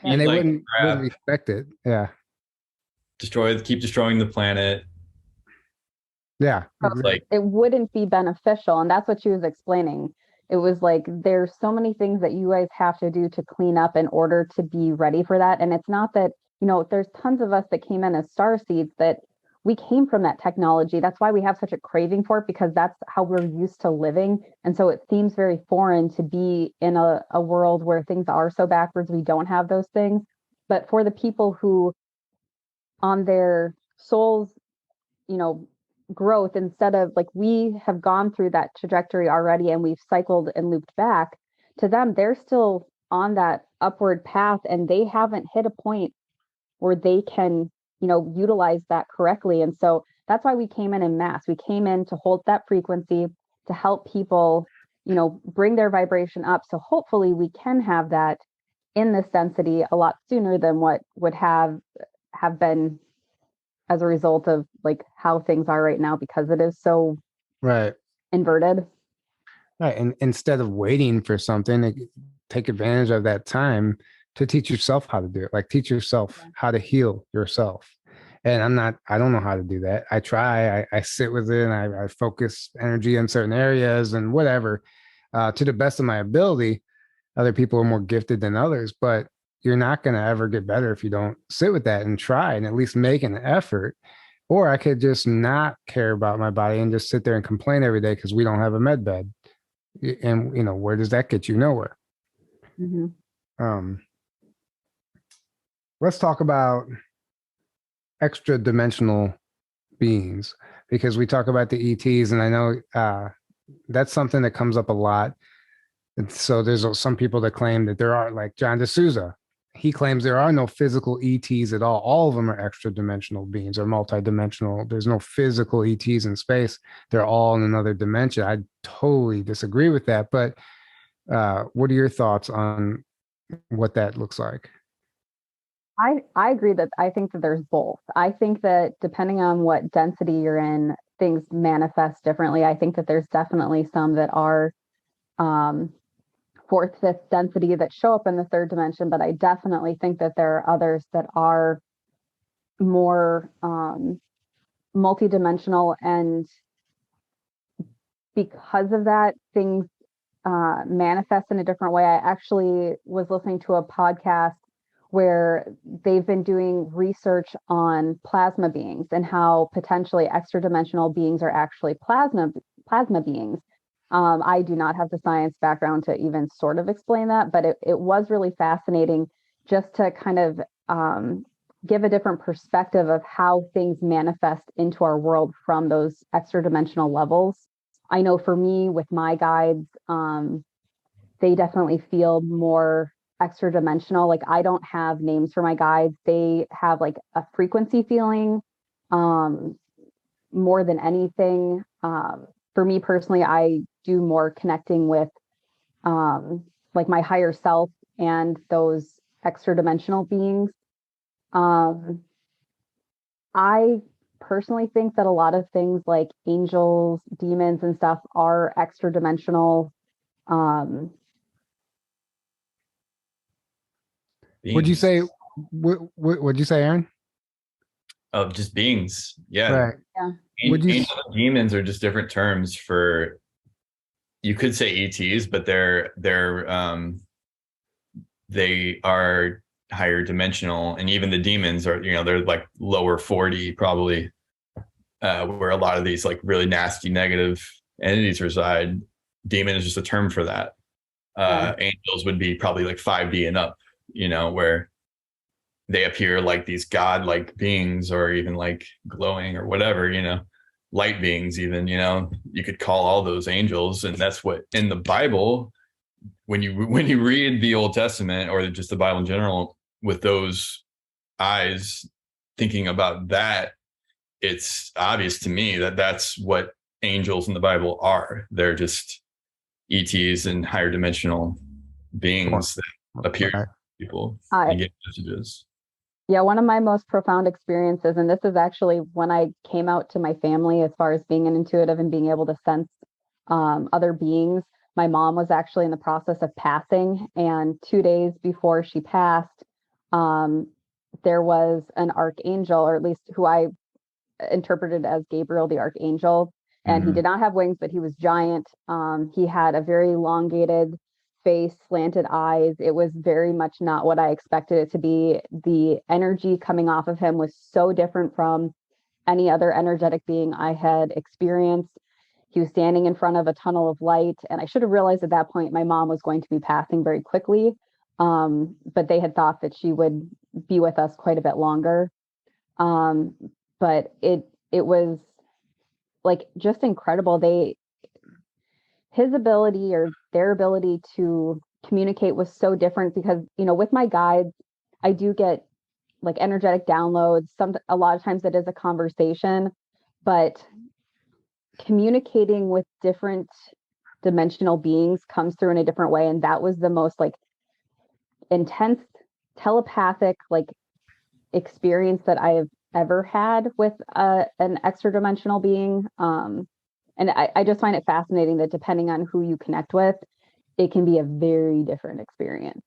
and they wouldn't respect it. Yeah. Keep destroying the planet. Yeah. Like, it wouldn't be beneficial. And that's what she was explaining. It was like, there's so many things that you guys have to do to clean up in order to be ready for that. And it's not that, you know, there's tons of us that came in as starseeds that we came from that technology. That's why we have such a craving for it, because that's how we're used to living. And so it seems very foreign to be in a world where things are so backwards. We don't have those things. But for the people who on their souls, you know, growth, instead of like, we have gone through that trajectory already and we've cycled and looped back, to them, they're still on that upward path and they haven't hit a point where they can, you know, utilize that correctly. And so that's why we came in mass. We came in to hold that frequency, to help people, you know, bring their vibration up. So hopefully we can have that in this density a lot sooner than what would have been as a result of like how things are right now, because it is so inverted. Right. And instead of waiting for something, take advantage of that time to teach yourself how to do it. Like, teach yourself how to heal yourself. And I don't know how to do that. I try, I sit with it, and I focus energy in certain areas and whatever, to the best of my ability. Other people are more gifted than others, but you're not going to ever get better if you don't sit with that and try and at least make an effort. Or I could just not care about my body and just sit there and complain every day because we don't have a med bed. And, you know, where does that get you? Nowhere. Let's talk about extra dimensional beings, because we talk about the ETs, and I know that's something that comes up a lot. And so there's some people that claim that there are, like John D'Souza, he claims there are no physical ETs at all. All of them are extra dimensional beings or multidimensional. There's no physical ETs in space. They're all in another dimension. I totally disagree with that. But what are your thoughts on what that looks like? I agree that I think that there's both. I think that depending on what density you're in, things manifest differently. I think that there's definitely some that are fourth, fifth density that show up in the third dimension, but I definitely think that there are others that are more multidimensional, and because of that, things manifest in a different way. I actually was listening to a podcast where they've been doing research on plasma beings and how potentially extra dimensional beings are actually plasma beings. I do not have the science background to even sort of explain that, but it was really fascinating just to kind of give a different perspective of how things manifest into our world from those extra dimensional levels. I know for me, with my guides, they definitely feel more extra dimensional. Like, I don't have names for my guides. They have like a frequency feeling more than anything. For me personally, I do more connecting with like my higher self and those extra dimensional beings. I personally think that a lot of things like angels, demons, and stuff are extra dimensional. Would you say? What'd you say, Aaron? Of just beings, yeah. Right. Yeah. Angels and demons are just different terms for. You could say ETs, but they are higher dimensional, and even the demons are, you know, they're like lower 40 probably, where a lot of these like really nasty negative entities reside. Demon is just a term for that. Angels would be probably like 5D and up, you know, where they appear like these god-like beings, or even like glowing or whatever, you know, light beings even, you know, you could call all those angels. And that's what in the Bible, when you read the Old Testament or just the Bible in general with those eyes, thinking about that, it's obvious to me that that's what angels in the Bible are. They're just ETs and higher dimensional beings that appear to people and get messages. Yeah, one of my most profound experiences, and this is actually when I came out to my family as far as being an intuitive and being able to sense other beings. My mom was actually in the process of passing, and 2 days before she passed, there was an archangel, or at least who I interpreted as Gabriel, the archangel, and he did not have wings, but he was giant. He had a very elongated face, slanted eyes. It was very much not what I expected it to be. The energy coming off of him was so different from any other energetic being I had experienced. He was standing in front of a tunnel of light, and I should have realized at that point my mom was going to be passing very quickly, but they had thought that she would be with us quite a bit longer. But it was like just incredible. His ability, or their ability to communicate, was so different because, with my guides, I do get like energetic downloads. A lot of times it is a conversation, but communicating with different dimensional beings comes through in a different way. And that was the most like intense telepathic like experience that I have ever had with an extra dimensional being. And I just find it fascinating that depending on who you connect with, it can be a very different experience.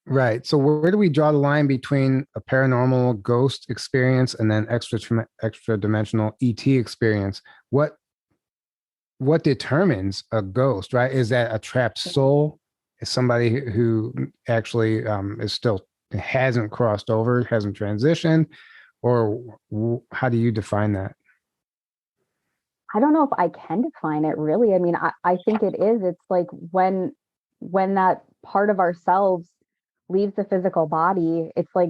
Right. So where do we draw the line between a paranormal ghost experience and then extra dimensional ET experience? What determines a ghost, right? Is that a trapped soul? Is somebody who actually is still hasn't crossed over, hasn't transitioned? Or how do you define that? I don't know if I can define it really. I mean, I think it is. It's like when that part of ourselves leaves the physical body, it's like,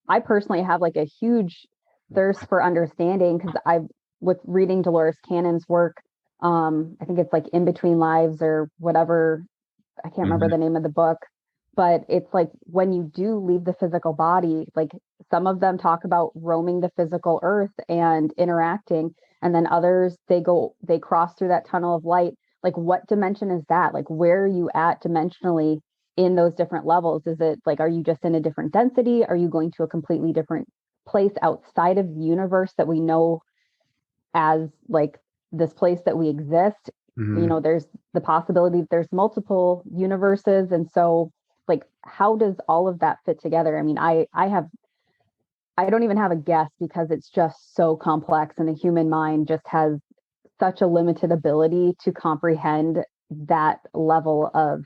I personally have like a huge thirst for understanding because with reading Dolores Cannon's work, I think it's like In Between Lives or whatever. I can't remember the name of the book, but it's like when you do leave the physical body, like some of them talk about roaming the physical earth and interacting. And then others, they cross through that tunnel of light. Like, what dimension is that? Like, where are you at dimensionally in those different levels? Is it like, are you just in a different density? Are you going to a completely different place outside of the universe that we know as like this place that we exist? There's the possibility that there's multiple universes. And so, like, how does all of that fit together? I mean, I don't even have a guess because it's just so complex, and the human mind just has such a limited ability to comprehend that level of,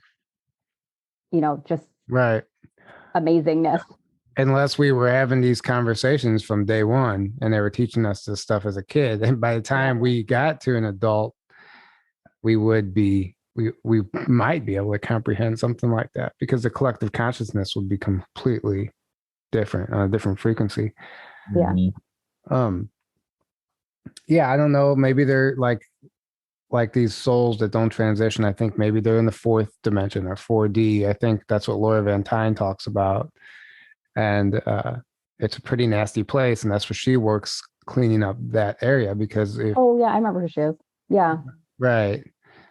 just right amazingness. Unless we were having these conversations from day one and they were teaching us this stuff as a kid. And by the time we got to an adult, we might be able to comprehend something like that because the collective consciousness would be completely different on a different frequency. Yeah. I don't know, maybe they're like these souls that don't transition. I think maybe they're in the fourth dimension or 4D. I think that's what Laura Van Tine talks about, and it's a pretty nasty place, and that's where she works cleaning up that area because I remember who she is. Right.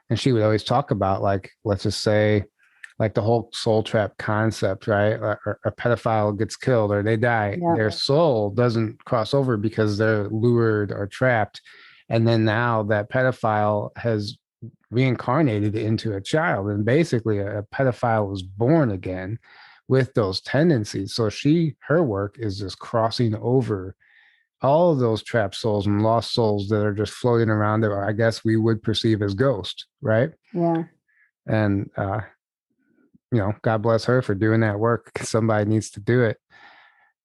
And she would always talk about, like, let's just say, like the whole soul trap concept, right? Or a pedophile gets killed or they die. Their soul doesn't cross over because they're lured or trapped. And then now that pedophile has reincarnated into a child. And basically a pedophile was born again with those tendencies. So her work is just crossing over all of those trapped souls and lost souls that are just floating around that I guess we would perceive as ghosts, right? Yeah. And God bless her for doing that work. Somebody needs to do it.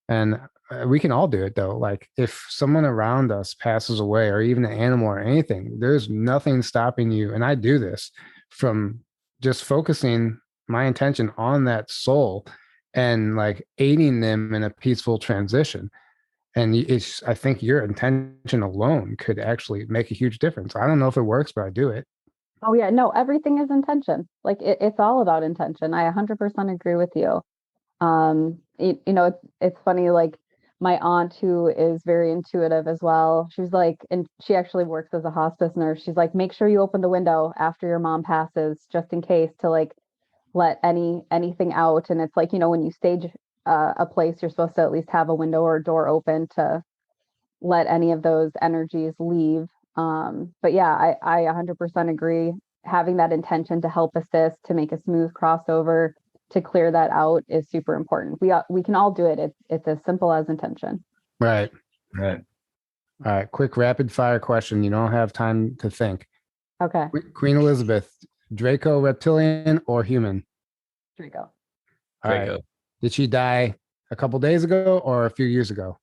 And we can all do it though. Like if someone around us passes away or even an animal or anything, there's nothing stopping you. And I do this from just focusing my intention on that soul and like aiding them in a peaceful transition. And I think your intention alone could actually make a huge difference. I don't know if it works, but I do it. Oh yeah, no, everything is intention. Like it's all about intention. I 100% agree with you. It's funny, like my aunt, who is very intuitive as well, she was like, and she actually works as a hospice nurse. She's like, make sure you open the window after your mom passes, just in case, to like let anything out. And it's like, you know, when you stage a place, you're supposed to at least have a window or a door open to let any of those energies leave. But yeah, I 100% agree. Having that intention to help assist, to make a smooth crossover, to clear that out is super important. We can all do it. It's as simple as intention. Right. Right. All right. Quick rapid fire question. You don't have time to think. Okay. Queen Elizabeth, Draco reptilian or human? Draco. All Draco. right. Did she die a couple days ago or a few years ago?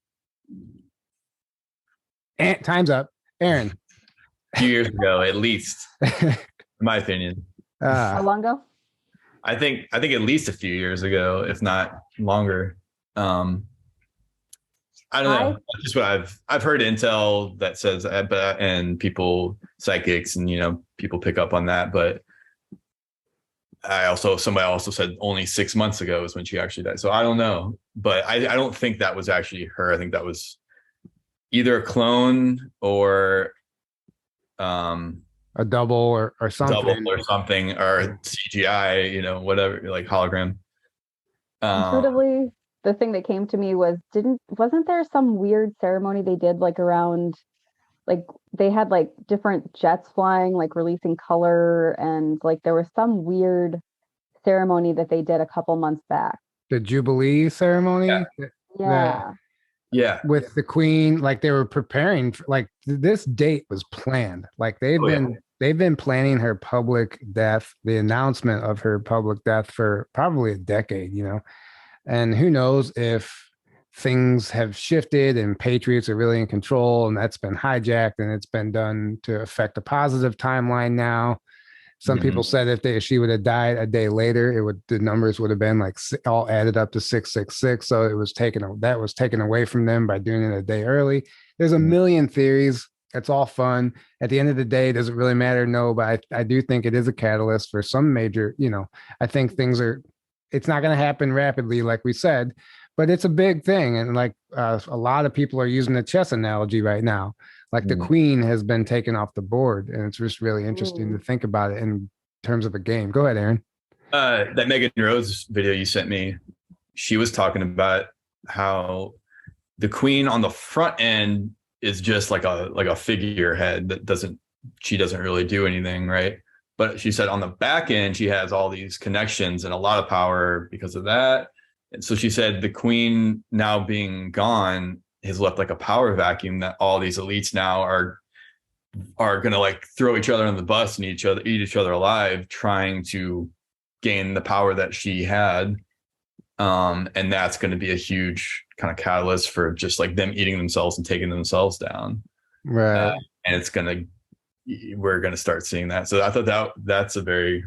And time's up. Aaron. A few years ago, at least, in my opinion. How long ago? I think at least a few years ago, if not longer. I don't know. That's just what I've heard intel that says, and people, psychics, and, you know, people pick up on that. But somebody also said only 6 months ago is when she actually died. So I don't know, but I don't think that was actually her. I think that was either a clone or a double or something. or CGI, you know, whatever, like hologram. Intuitively, the thing that came to me was, wasn't there some weird ceremony they did, like around, like they had like different jets flying, like releasing color, and like there was some weird ceremony that they did a couple months back. The Jubilee ceremony? Yeah. Yeah. With the Queen, like they were preparing for, like this date was planned. Like they've been planning her public death, the announcement of her public death, for probably a decade, you know. And who knows if things have shifted and patriots are really in control, and that's been hijacked and it's been done to affect a positive timeline now. Some people said if she would have died a day later, the numbers would have been like all added up to 666. So it was taken away from them by doing it a day early. There's a million theories. It's all fun. At the end of the day, does it really matter? No, but I do think it is a catalyst for some major, you know, I think it's not going to happen rapidly, like we said, but it's a big thing. And like a lot of people are using the chess analogy right now. Like the Queen has been taken off the board, and it's just really interesting to think about it in terms of a game. Go ahead, Aaron. That Megan Rose video you sent me, she was talking about how the Queen on the front end is just like a figurehead that doesn't really do anything, right? But she said on the back end, she has all these connections and a lot of power because of that. And so she said the Queen now being gone has left like a power vacuum that all these elites now are going to like throw each other on the bus and eat each other alive, trying to gain the power that she had. And that's going to be a huge kind of catalyst for just like them eating themselves and taking themselves down. Right. And we're going to start seeing that. So I thought that's a very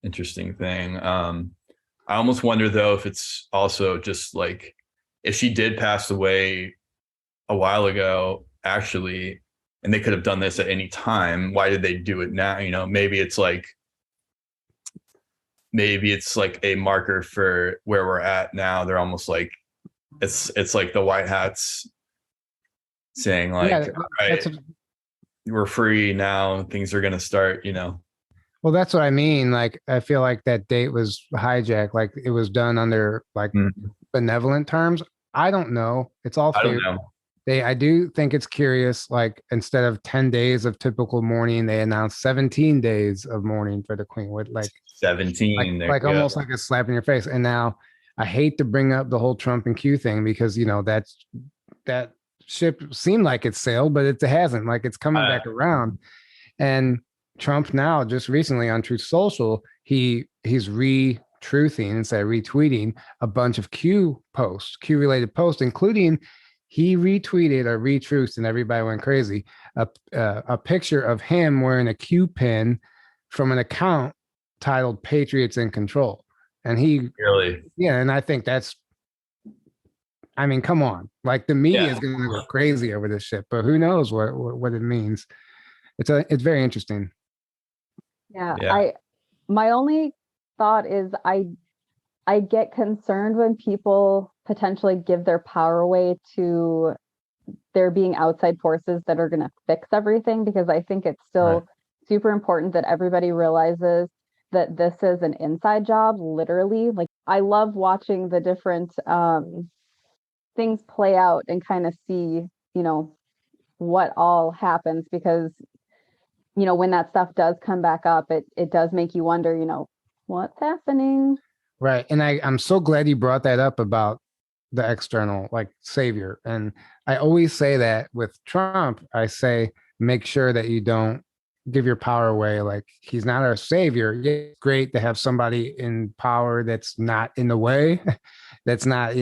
interesting thing. I almost wonder though, if it's also just like, if she did pass away a while ago, actually, and they could have done this at any time, why did they do it now? You know, maybe it's like a marker for where we're at now. They're almost like, it's like the white hats saying like, we're free now, things are going to start, you know. Well, that's what I mean. Like, I feel like that date was hijacked. Like it was done under like benevolent terms. I don't know. It's all theory. I don't know. I do think it's curious. Like instead of 10 days of typical mourning, they announced 17 days of mourning for the Queen. With like 17, like almost like a slap in your face. And now I hate to bring up the whole Trump and Q thing, because you know that ship seemed like it sailed, but it hasn't. Like it's coming back around. And Trump now, just recently on Truth Social, he's retruthing instead of retweeting a bunch of Q related posts, including he retweeted or retruthed, and everybody went crazy, a picture of him wearing a Q pin from an account titled Patriots in Control. And and I think I mean, come on, like the media is going to go crazy over this shit, but who knows what it means. It's very interesting. Yeah. My only thought is I get concerned when people potentially give their power away to there being outside forces that are going to fix everything, because I think it's still super important that everybody realizes that this is an inside job, literally. Like, I love watching the different things play out and kind of see, what all happens, because, when that stuff does come back up, it does make you wonder, what's happening. Right. And I'm so glad you brought that up about the external, like, savior. And I always say that with Trump, I say, make sure that you don't give your power away. Like, he's not our savior. It's great to have somebody in power that's not in the way, that's not,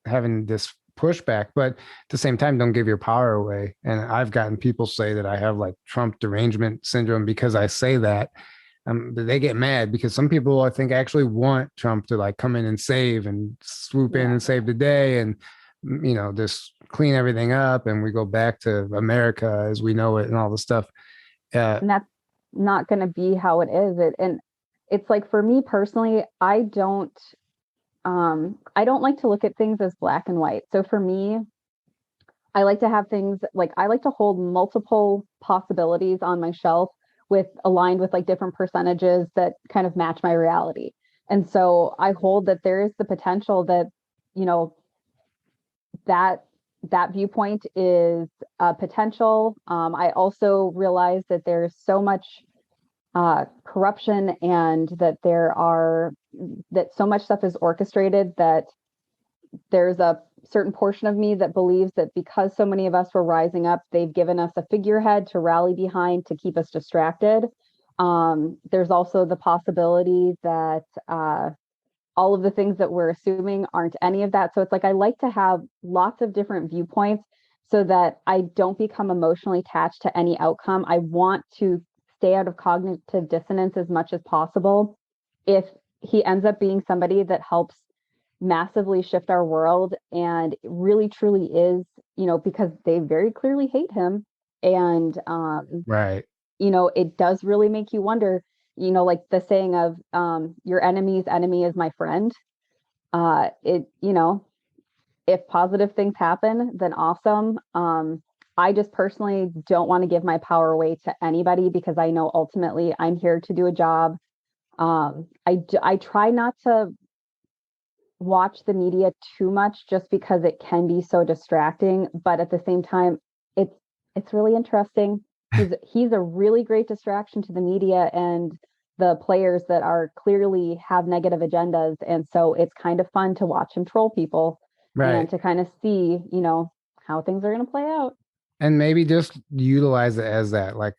having this pushback, but at the same time, don't give your power away. And I've gotten people say that I have like Trump derangement syndrome because I say that. They get mad because some people, I think, actually want Trump to like come in and save and swoop in and save the day and, just clean everything up. And we go back to America as we know it and all the stuff. And that's not going to be how it is. And it's like, for me personally, I don't like to look at things as black and white. So for me, I like to have things like, I like to hold multiple possibilities on my shelf aligned with like different percentages that kind of match my reality. And so I hold that there is the potential that, that viewpoint is a potential. I also realize that there's so much corruption, and that so much stuff is orchestrated, that there's a certain portion of me that believes that because so many of us were rising up, they've given us a figurehead to rally behind to keep us distracted. There's also the possibility that all of the things that we're assuming aren't any of that. So it's like, I like to have lots of different viewpoints so that I don't become emotionally attached to any outcome. I want to stay out of cognitive dissonance as much as possible. If he ends up being somebody that helps massively shift our world, and really truly is, because they very clearly hate him, and right, it does really make you wonder, like the saying of your enemy's enemy is my friend. If positive things happen, then awesome. I just personally don't want to give my power away to anybody, because I know ultimately I'm here to do a job. I try not to watch the media too much, just because it can be so distracting, but at the same time, it's really interesting. He's a really great distraction to the media and the players that are clearly have negative agendas, and so it's kind of fun to watch him troll people, and to kind of see, how things are going to play out. And maybe just utilize it as that, like,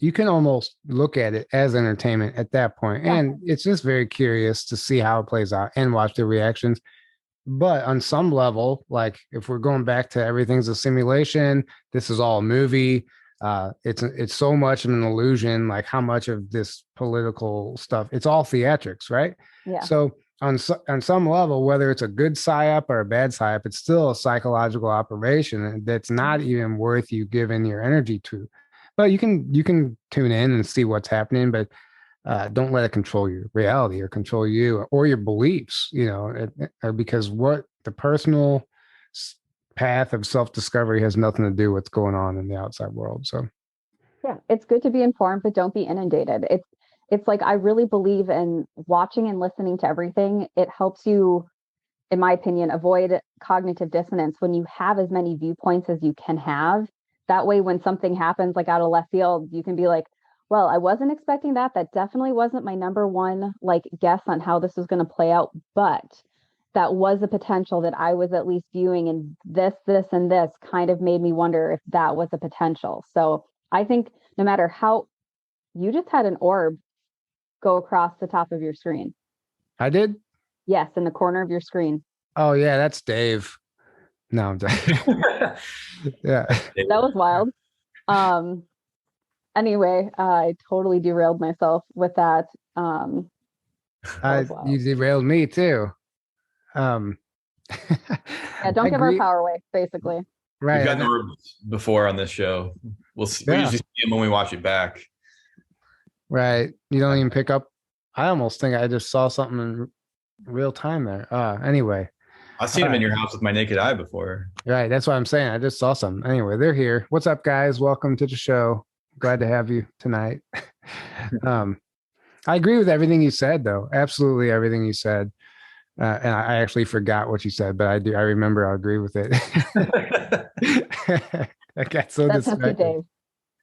you can almost look at it as entertainment at that point. And it's just very curious to see how it plays out and watch the reactions. But on some level, like, if we're going back to everything's a simulation, this is all a movie. It's so much of an illusion, like how much of this political stuff, it's all theatrics, right? Yeah. So on some level, whether it's a good psyop or a bad psyop, it's still a psychological operation that's not even worth you giving your energy to. But you can tune in and see what's happening, but don't let it control your reality or control you or your beliefs, because what the personal path of self-discovery has nothing to do with what's going on in the outside world. So yeah, it's good to be informed, but don't be inundated. It's like, I really believe in watching and listening to everything. It helps you, in my opinion, avoid cognitive dissonance when you have as many viewpoints as you can have. That way, when something happens like out of left field, you can be like, well, I wasn't expecting that. That definitely wasn't my number one guess on how this was going to play out, but that was a potential that I was at least viewing, and this, and this kind of made me wonder if that was a potential. So I think no matter how, you just had an orb go across the top of your screen. I did? Yes, in the corner of your screen. Oh yeah, that's Dave. No, I'm yeah. That was wild. Anyway, I totally derailed myself with that. You derailed me too. Yeah, don't give our power away, basically. Right. We've gotten the orbs before on this show. We'll see. We usually see them when we watch it back. Right. You don't even pick up. I almost think I just saw something in real time there. Anyway. I've seen them in your house with my naked eye before. Right. That's what I'm saying. I just saw some. Anyway, they're here. What's up, guys? Welcome to the show. Glad to have you tonight. I agree with everything you said, though. Absolutely everything you said. And I actually forgot what you said, but I do. I remember. I agree with it. I got so That's okay, distracted.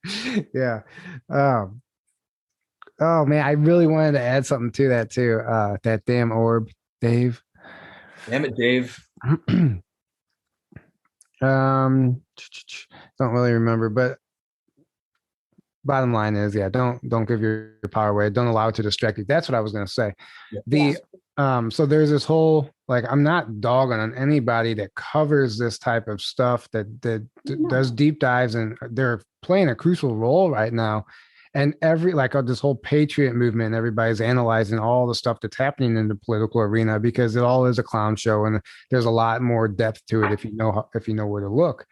Dave. Yeah. Oh man, I really wanted to add something to that too. That damn orb, Dave. Damn it, Dave. Don't really remember, but bottom line is, yeah, don't give your power away. Don't allow it to distract you. That's what I was gonna say. Yeah. So there's this whole, like, I'm not dogging on anybody that covers this type of stuff that does deep dives, and they're playing a crucial role right now. And this whole patriot movement, everybody's analyzing all the stuff that's happening in the political arena, because it all is a clown show, and there's a lot more depth to it if you know where to look.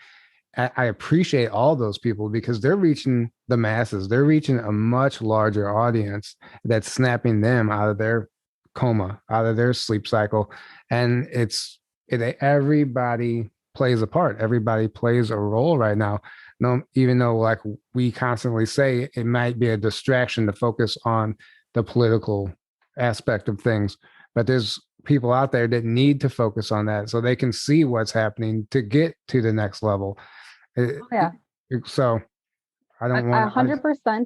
I appreciate all those people because they're reaching the masses. They're reaching a much larger audience that's snapping them out of their coma, out of their sleep cycle. And everybody plays a part. Everybody plays a role right now. No, even though, like we constantly say, it might be a distraction to focus on the political aspect of things, but there's people out there that need to focus on that so they can see what's happening to get to the next level. Yeah. So I don't want 100%.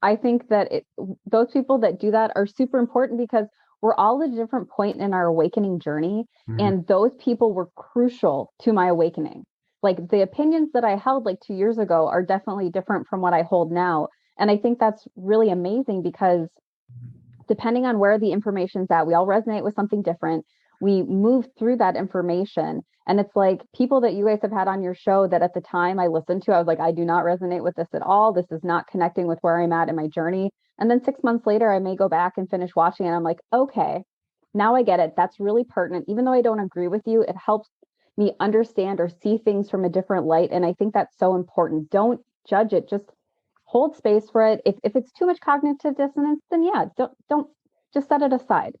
I think that those people that do that are super important because we're all at a different point in our awakening journey. Mhm. And those people were crucial to my awakening. Like the opinions that I held like 2 years ago are definitely different from what I hold now. And I think that's really amazing because depending on where the information's at, we all resonate with something different. We move through that information. And it's like people that you guys have had on your show that at the time I listened to, I was like, I do not resonate with this at all. This is not connecting with where I'm at in my journey. And then 6 months later, I may go back and finish watching it. I'm like, okay, now I get it. That's really pertinent. Even though I don't agree with you, it helps me understand or see things from a different light. And I think that's so important. Don't judge it. Just hold space for it. If it's too much cognitive dissonance, then yeah, don't just set it aside.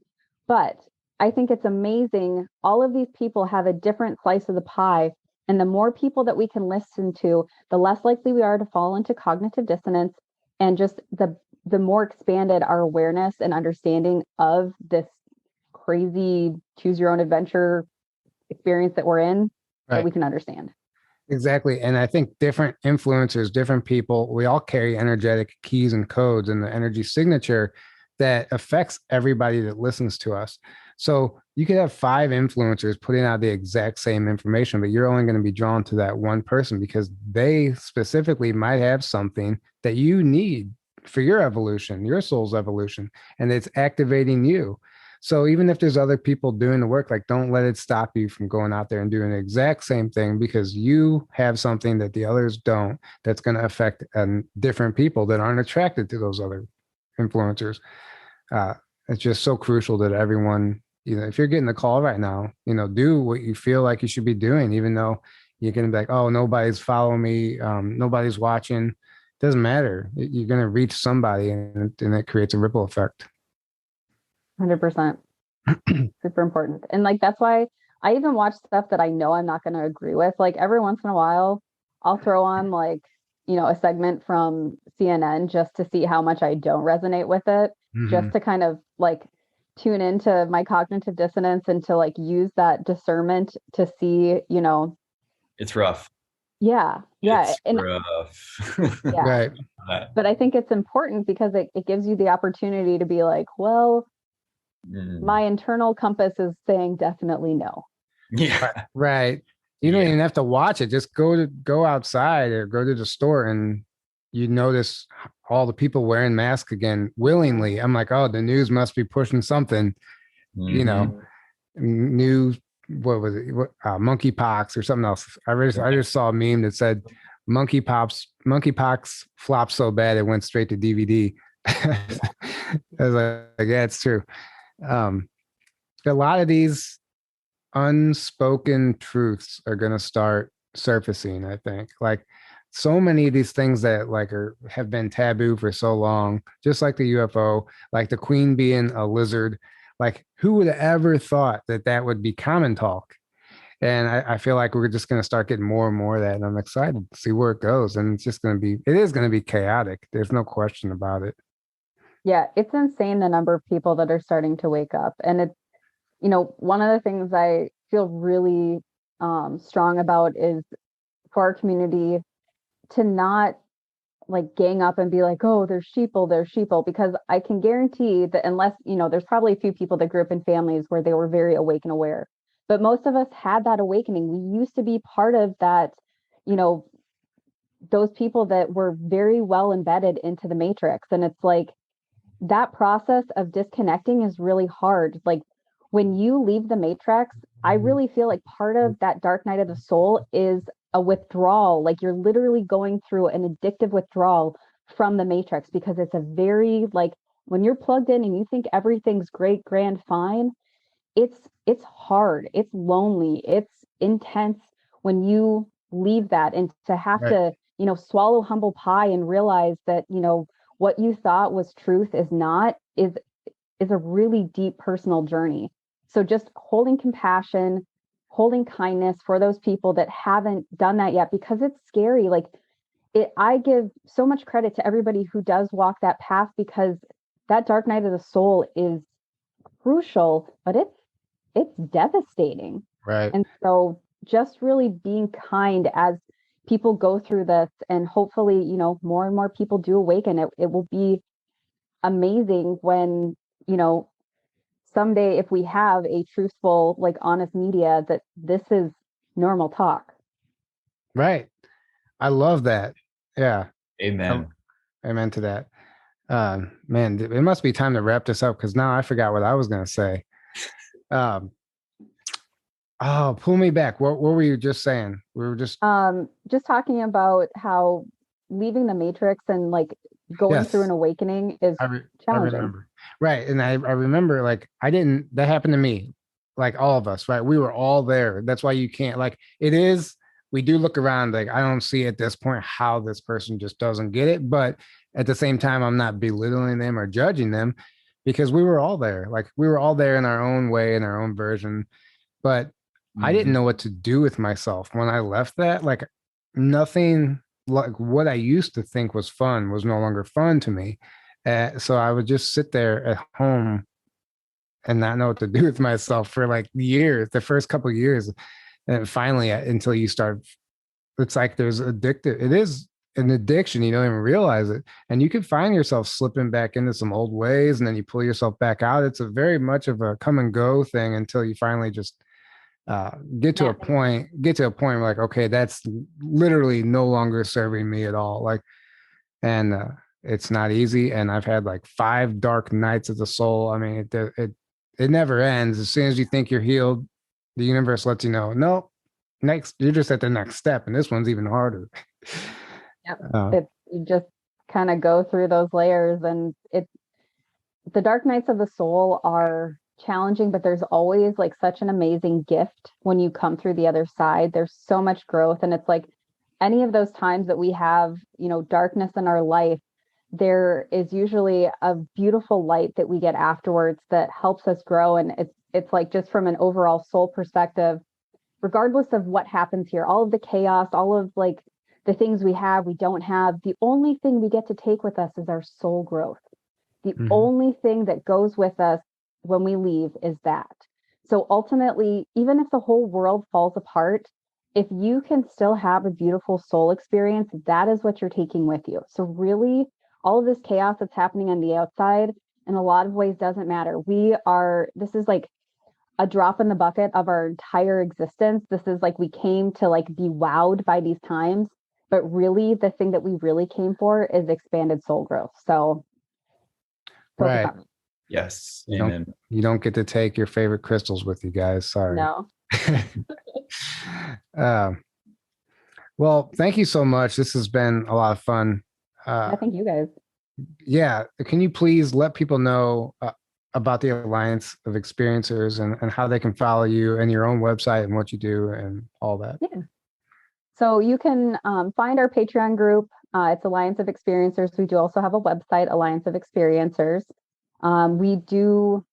But I think it's amazing. All of these people have a different slice of the pie. And the more people that we can listen to, the less likely we are to fall into cognitive dissonance, and just the more expanded our awareness and understanding of this crazy choose your own adventure experience that we're in, Right. that we can understand. Exactly. And I think different influencers, different people, we all carry energetic keys and codes and the energy signature that affects everybody that listens to us. So you could have 5 influencers putting out the exact same information, but you're only going to be drawn to that one person because they specifically might have something that you need for your evolution, your soul's evolution, and it's activating you. So even if there's other people doing the work, like, don't let it stop you from going out there and doing the exact same thing, because you have something that the others don't, that's going to affect different people that aren't attracted to those other influencers. It's just so crucial that everyone, if you're getting the call right now, do what you feel like you should be doing, even though you're going to be like, oh, nobody's following me, nobody's watching. Doesn't matter. You're going to reach somebody, and it creates a ripple effect. 100%. Super important. And like, that's why I even watch stuff that I know I'm not going to agree with. Like every once in a while, I'll throw on like, a segment from CNN just to see how much I don't resonate with it, just to kind of like tune into my cognitive dissonance and to like use that discernment to see, It's rough. Yeah. Yeah. It's rough. Yeah. Right. But I think it's important because it gives you the opportunity to be like, well, my internal compass is saying definitely no. Yeah. Right. You don't even have to watch it. Just go outside or go to the store, and you notice all the people wearing masks again willingly. I'm like, oh, the news must be pushing something, new, what was it? Monkeypox or something else. I just saw a meme that said monkeypox flopped so bad it went straight to DVD. I was like, yeah, it's true. A lot of these unspoken truths are going to start surfacing, I think. Like so many of these things that like have been taboo for so long, just like the UFO, like the queen being a lizard. Like who would have ever thought that would be common talk? And I feel like we're just going to start getting more and more of that. And I'm excited to see where it goes. And it is going to be chaotic. There's no question about it. Yeah, it's insane the number of people that are starting to wake up. And it's, one of the things I feel really strong about is for our community to not like gang up and be like, oh, there's sheeple, because I can guarantee that unless, there's probably a few people that grew up in families where they were very awake and aware. But most of us had that awakening. We used to be part of that, you know, those people that were very well embedded into the matrix. And it's like that process of disconnecting is really hard. Like when you leave the matrix, I really feel like part of that dark night of the soul is a withdrawal. Like you're literally going through an addictive withdrawal from the matrix, because it's a very like when you're plugged in and you think everything's great, grand, fine, it's hard, it's lonely, it's intense when you leave that, and to have Right. to, swallow humble pie and realize that, what you thought was truth is not, is a really deep personal journey. So just holding compassion, holding kindness for those people that haven't done that yet, because it's scary. Like I give so much credit to everybody who does walk that path, because that dark night of the soul is crucial, but it's devastating. Right. And so just really being kind as people go through this, and hopefully, more and more people do awaken. It will be amazing when, you know, someday if we have a truthful, like honest media, that this is normal talk. Right. I love that. Yeah. Amen. Amen to that. Man, it must be time to wrap this up, because now I forgot what I was going to say. Um, oh, pull me back. What were you just saying? We were Just talking about how leaving the matrix and like going through an yes, awakening is I challenging. remember. Right. And I remember like that happened to me, like all of us, right? We were all there. That's why you can't like we do look around, like I don't see at this point how this person just doesn't get it. But at the same time, I'm not belittling them or judging them, because we were all there. Like we were all there in our own way, in our own version. But I didn't Mhm. know what to do with myself when I left that. Like nothing like what I used to think was fun was no longer fun to me. So I would just sit there at home and not know what to do with myself for like years, the first couple of years. And finally, until you start, it's like there's addictive. It is an addiction. You don't even realize it. And you can find yourself slipping back into some old ways, and then you pull yourself back out. It's a very much of a come and go thing until you finally just Yeah. get to a point where like, okay, that's literally no longer serving me at all. Like, and it's not easy. And I've had like 5 dark nights of the soul. I mean, it never ends. As soon as you think you're healed, the universe lets you know, no, next, you're just at the next step. And this one's even harder. Yep. Uh, You just kind of go through those layers, and the dark nights of the soul are challenging, but there's always like such an amazing gift when you come through the other side. There's so much growth, and it's like any of those times that we have, darkness in our life, there is usually a beautiful light that we get afterwards that helps us grow. And it's like just from an overall soul perspective, regardless of what happens here, all of the chaos, all of like the things we don't have, the only thing we get to take with us is our soul growth. The mhm. only thing that goes with us when we leave is that. So ultimately, even if the whole world falls apart, if you can still have a beautiful soul experience, that is what you're taking with you. So really, all of this chaos that's happening on the outside in a lot of ways doesn't matter. This is like a drop in the bucket of our entire existence. This is like we came to like be wowed by these times, but really the thing that we really came for is expanded soul growth. So focus Right. on it. Yes. You don't, Amen. you don't get to take your favorite crystals with you guys. Sorry. No. um, well, thank you so much. This has been a lot of fun. I think you guys. Yeah, can you please let people know about the Alliance of Experiencers, and how they can follow you and your own website and what you do and all that? Yeah. So you can find our Patreon group. It's Alliance of Experiencers. We do also have a website, Alliance of Experiencers. We do.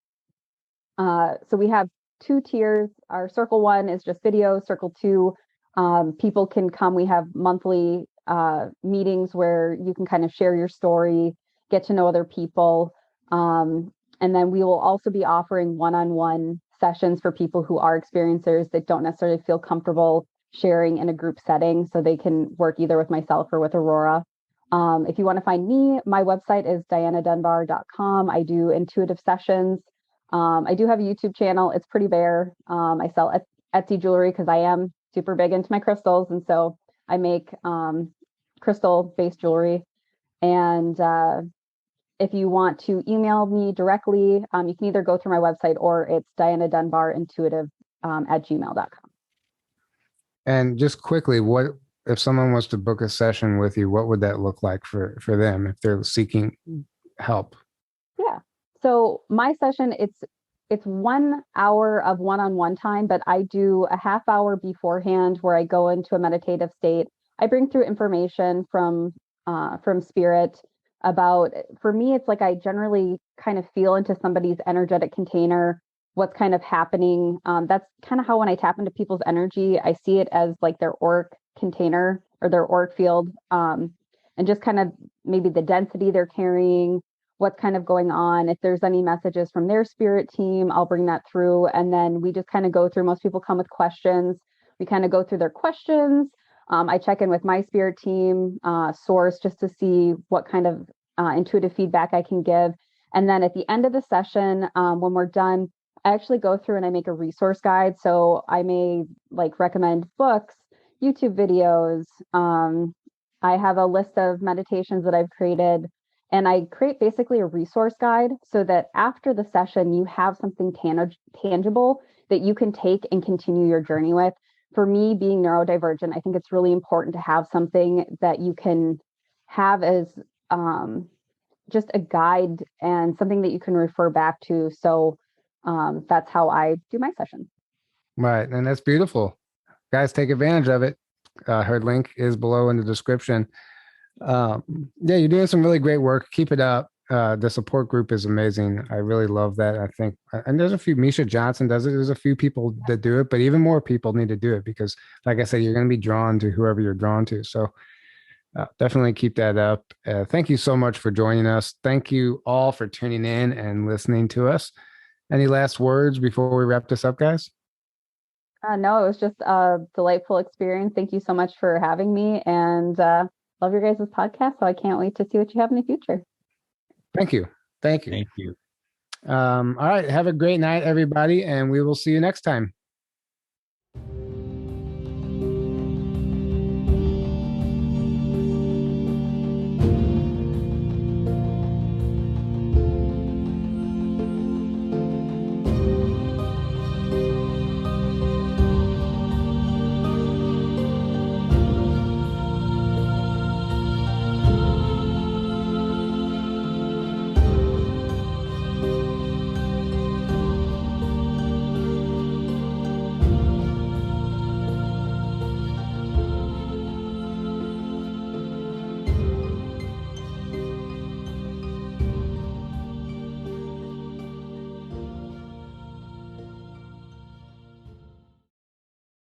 So we have two tiers. Our circle 1 is just video. Circle 2, people can come. We have monthly meetings where you can kind of share your story, get to know other people. And then we will also be offering one-on-one sessions for people who are experiencers that don't necessarily feel comfortable sharing in a group setting. So they can work either with myself or with Aurora. If you want to find me, my website is dianadunbar.com. I do intuitive sessions. I do have a YouTube channel. It's pretty bare. I sell Etsy jewelry because I am super big into my crystals. And so I make crystal-based jewelry. And if you want to email me directly, you can either go through my website or it's dianadunbarintuitive at gmail.com. And just quickly, what if someone wants to book a session with you, what would that look like for them if they're seeking help? Yeah. So my session, it's 1 hour of one-on-one time, but I do a half hour beforehand where I go into a meditative state. I bring through information from spirit about, for me, it's like I generally kind of feel into somebody's energetic container, what's kind of happening. That's kind of how when I tap into people's energy, I see it as like their auric container or their auric field, and just kind of maybe the density they're carrying, what's kind of going on. If there's any messages from their spirit team, I'll bring that through. And then we just kind of go through, most people come with questions. We kind of go through their questions. I check in with my spirit team, source, just to see what kind of intuitive feedback I can give. And then at the end of the session, when we're done, I actually go through and I make a resource guide. So I may like recommend books, YouTube videos. I have a list of meditations that I've created, and I create basically a resource guide so that after the session, you have something tangible that you can take and continue your journey with. For me, being neurodivergent, I think it's really important to have something that you can have as just a guide and something that you can refer back to. So that's how I do my sessions. Right. And that's beautiful. Guys, take advantage of it. Her link is below in the description. Yeah, you're doing some really great work. Keep it up. The support group is amazing. I really love that. I think, and there's a few, Misha Johnson does it. There's a few people that do it, but even more people need to do it because, like I said, you're going to be drawn to whoever you're drawn to. So definitely keep that up. Thank you so much for joining us. Thank you all for tuning in and listening to us. Any last words before we wrap this up, guys? No, it was just a delightful experience. Thank you so much for having me, and love your guys' podcast. So I can't wait to see what you have in the future. Thank you. Thank you. Thank you. All right. Have a great night, everybody, and we will see you next time.